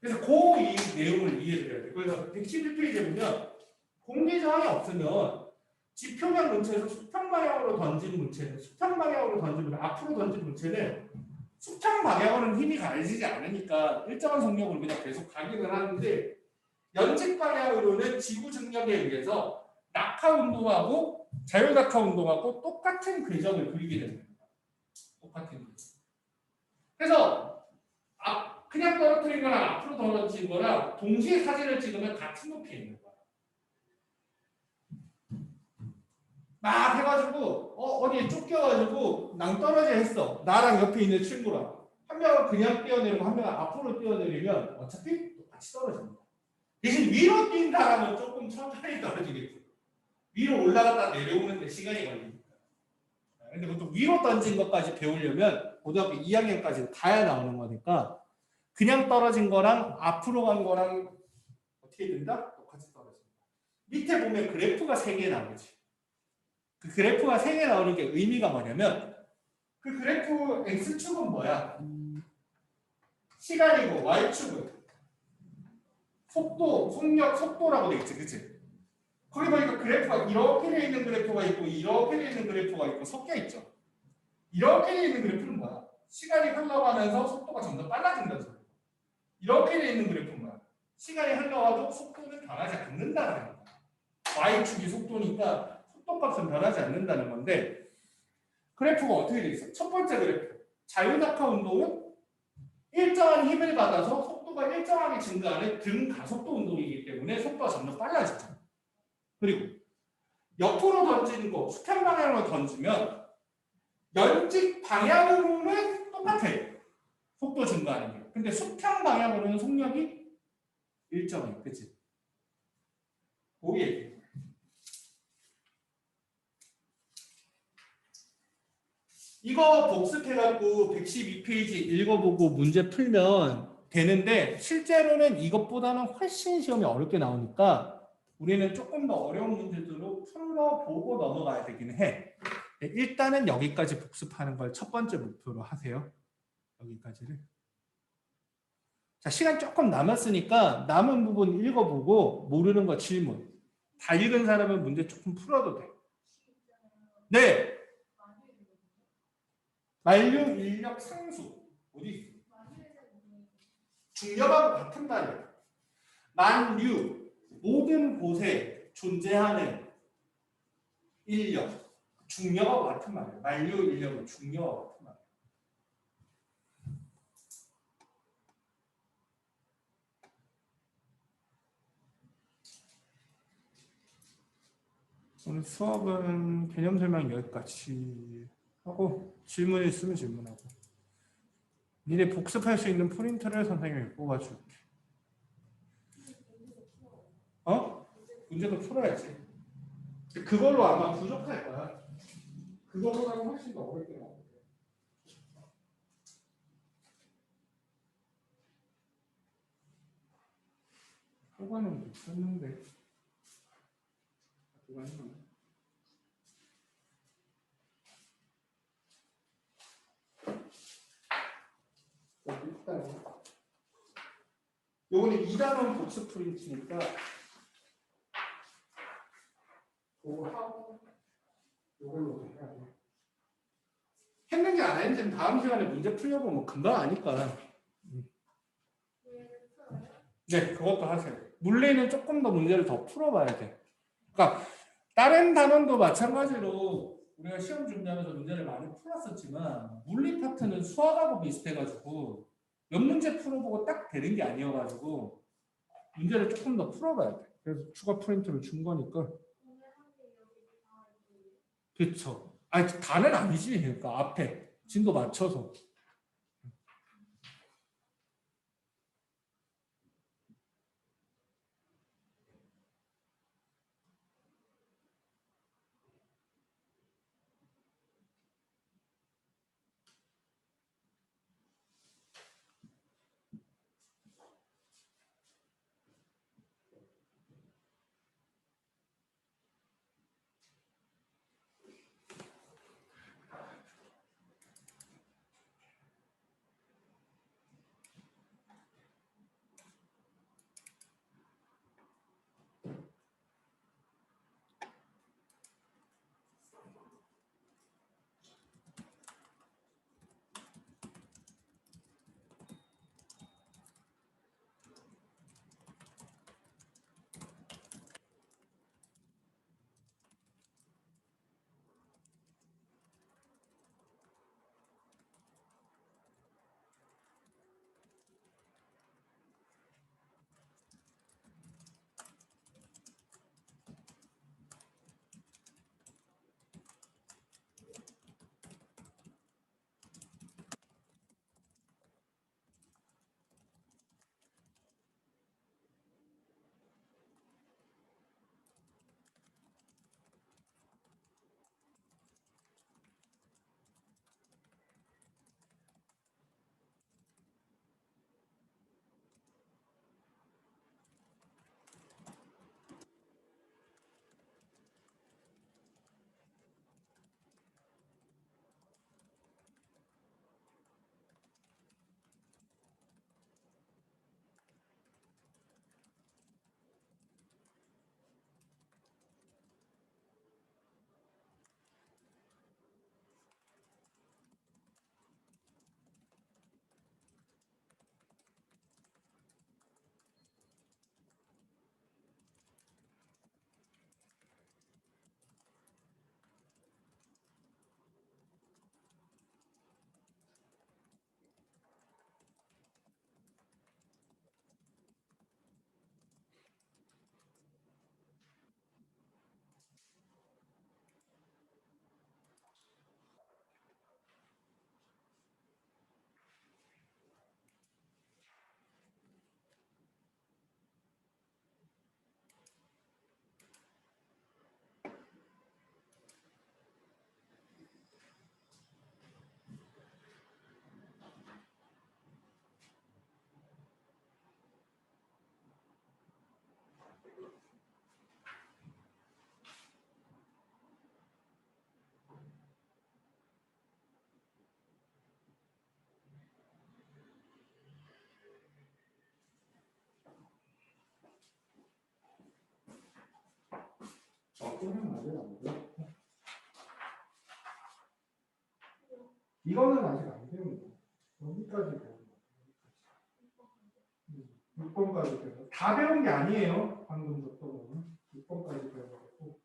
그래서 이 내용을 이해해야 돼요. 그래서 111페이지에 보면 공기 저항이 없으면 지표면 물체에서 수평 방향으로 던진 물체는 앞으로 던진 물체는 수평 방향으로는 힘이 가해지지 않으니까 일정한 속력으로 그냥 계속 가기는 하는데 연직 방향으로는 지구 중력에 의해서 낙하 운동하고 자율 낙하 운동하고 똑같은 궤적을 그리게 됩니다. 똑같은 궤적. 그래서 그냥 떨어뜨린 거랑 앞으로 던진 거랑 동시에 사진을 찍으면 같은 높이에 있는 거야. 막 해가지고 어디에 쫓겨가지고 낭떠러지 했어. 나랑 옆에 있는 친구랑. 한 명은 그냥 뛰어내리고 한 명은 앞으로 뛰어내리면 어차피 똑같이 떨어집니다. 대신 위로 뛴 사람은 조금 천천히 떨어지겠죠. 위로 올라갔다 내려오는데 시간이 걸리니까. 근데 보통 위로 던진 것까지 배우려면 고등학교 2학년까지 가야 나오는 거니까 그냥 떨어진 거랑 앞으로 간 거랑 어떻게 된다? 똑같이 떨어집니다. 밑에 보면 그래프가 3개 나오지. 그 그래프가 3개 나오는 게 의미가 뭐냐면 그 그래프 X축은 뭐야? 시간이고 Y축은 속도, 속도라고 돼 있지, 그치? 거기 보니까 그래프가 이렇게 돼 있는 그래프가 있고 이렇게 돼 있는 그래프가 있고 섞여 있죠. 이렇게 돼 있는 그래프는 뭐야? 시간이 흘러가면서 속도가 점점 빨라진다는 소리야. 이렇게 돼 있는 그래프는 뭐야? 시간이 흘러가도 속도는 변하지 않는다는 거야. Y축이 속도니까 속도값은 변하지 않는다는 건데 그래프가 어떻게 돼 있어? 첫 번째 그래프 자유낙하 운동은 일정한 힘을 받아서 속도가 일정하게 증가하는 등가속도 운동이기 때문에 속도가 점점 빨라지죠. 그리고 옆으로 던지는 거, 수평 방향으로 던지면 연직 방향으로는 똑같아요. 속도 증가하는 게. 근데 수평 방향으로는 속력이 일정해요. 그치? 오예. 이거 복습해갖고 112페이지 읽어보고 문제 풀면 되는데 실제로는 이것보다는 훨씬 시험이 어렵게 나오니까 우리는 조금 더 어려운 문제들로 풀어보고 넘어가야 되긴 해. 일단은 여기까지 복습하는 걸 첫 번째 목표로 하세요. 여기까지를. 자, 시간 조금 남았으니까 남은 부분 읽어보고 모르는 거 질문. 다 읽은 사람은 문제 조금 풀어도 돼. 네. 만류 인력 상수. 어디 있어? 중력하고 같은 말이야. 만류 모든 곳에 존재하는 인력. 중력하고 같은 말이야. 만류 인력은 중력하고 같은 말이야. 오늘 수업은 개념 설명 여기까지 하고 질문 있으면 질문하고 니네 복습할 수 있는 프린트를 선생님이 뽑아줄게. 문제도 풀어야지. 그걸로 아마 부족할 거야. 그거보다는 훨씬 더 어렵게 나올 거야. 효과는 못 썼는데. 누가 했나? 일단 요거는 2단원 복습 프린트니까 그거 하고 요걸로 해야 돼. 했는지 안 했는지는 다음 시간에 문제 풀려고 뭐 금방 아니까. 네, 그것도 하세요. 물리는 조금 더 문제를 더 풀어봐야 돼. 그러니까 다른 단원도 마찬가지로 우리가 시험 준비하면서 문제를 많이 풀었었지만 물리 파트는 수학하고 비슷해가지고 몇 문제 풀어보고 딱 되는 게 아니어가지고 문제를 조금 더 풀어봐야 돼. 그래서 추가 프린트를 준 거니까. 그렇죠. 아니 다는 아니지. 그러니까 앞에 진도 맞춰서. 이거는 아직 안 돼. 이거는 아직 안 배운 거. 여기까지 배운 거. 6번까지 배운 거. 다 배운 게 아니에요. 방금 줬던 거는 6번까지 배운 거고.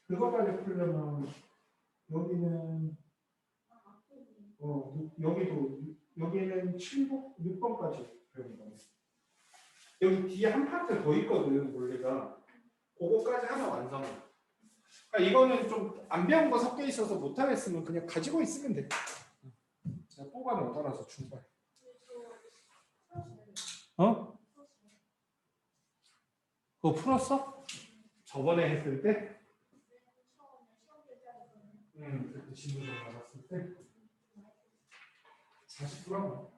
그거까지 풀려면 여기는 여기도 여기는 6번까지 배운 거. 여기 뒤에 한 파트 더 있거든 원래가. 그거까지 하나 완성해. 그러니까 이거는 좀 안 배운 거 섞여 있어서 못 하겠으면 그냥 가지고 있으면 돼. 제가 뽑아 놓더라서 중간. 어? 그거 풀었어? 저번에 했을 때? 그때 질문을 받았을 때? 40%?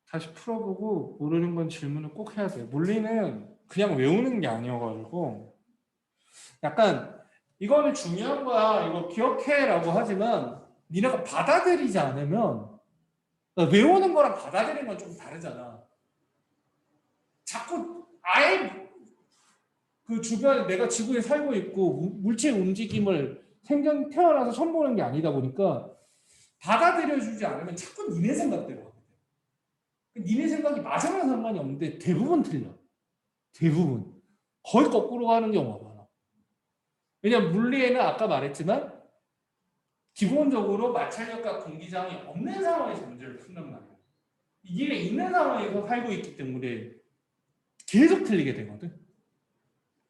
다시 풀어보고 모르는 건 질문을 꼭 해야 돼. 물리는 그냥 외우는 게 아니어가지고 약간 이거는 중요한 거야. 이거 기억해라고 하지만 니네가 받아들이지 않으면 외우는 거랑 받아들이는 건 좀 다르잖아. 자꾸 아예 그 주변에 내가 지구에 살고 있고 물질 움직임을 태어나서 처음 보는 게 아니다 보니까 받아들여주지 않으면 자꾸 니네 생각대로 하거든. 니네 생각이 맞으면 상관이 없는데 대부분 틀려. 대부분. 거의 거꾸로 가는 경우가 많아. 왜냐면 물리에는 아까 말했지만 기본적으로 마찰력과 공기장이 없는 상황에서 문제를 푼단 말이야. 이게 있는 상황에서 살고 있기 때문에 계속 틀리게 되거든.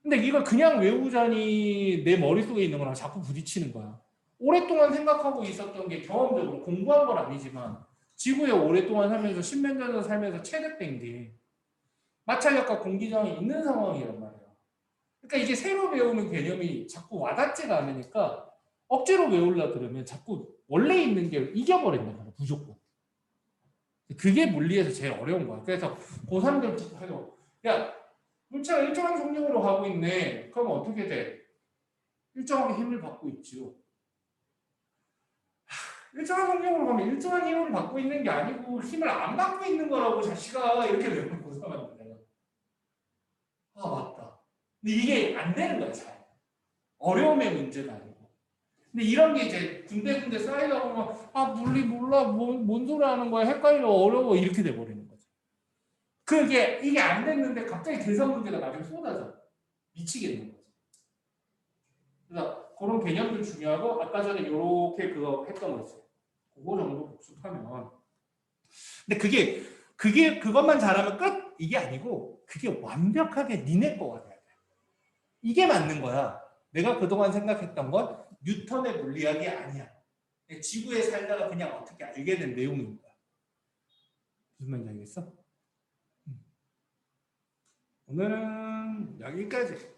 근데 이걸 그냥 외우자니 내 머릿속에 있는 거랑 자꾸 부딪히는 거야. 오랫동안 생각하고 있었던 게 경험적으로 공부한 건 아니지만 지구에 오랫동안 살면서 십몇 년을 살면서 체득된 게 마찰력과 공기장이 있는 상황이란 말이야. 그러니까 이게 새로 배우는 개념이 자꾸 와닿지가 않으니까 억지로 외우려 그러면 자꾸 원래 있는 게 이겨버린단 말이야. 무조건. 그게 물리에서 제일 어려운 거야. 그래서 고3들 해도 야 물체가 일정한 속력으로 가고 있네. 그럼 어떻게 돼? 일정하게 힘을 받고 있죠. 일정한 속력으로 가면 일정한 힘을 받고 있는 게 아니고 힘을 안 받고 있는 거라고 자식아 이렇게 되면 고3한테 내가 아 맞다. 근데 이게 안 되는 거야 잘. 어려움의 문제가 아니고. 근데 이런 게 이제 군데군데 쌓이다 보면 아 물리 몰라 뭔 소리 하는 거야 헷갈려 어려워 이렇게 돼버리는 거죠. 이게 안 됐는데 갑자기 계산 문제가 나중에 쏟아져 미치겠는 거죠. 그래서 그런 개념들 중요하고 아까 전에 이렇게 그거 했던 거 있어요. 그거 정도 복습하면 근데 그것만 잘하면 끝 이게 아니고 그게 완벽하게 니네 거가 돼야 돼. 이게 맞는 거야. 내가 그동안 생각했던 건 뉴턴의 물리학이 아니야. 지구에 살다가 그냥 어떻게 알게 된 내용인 거야. 무슨 말인지 알겠어? 오늘은 여기까지.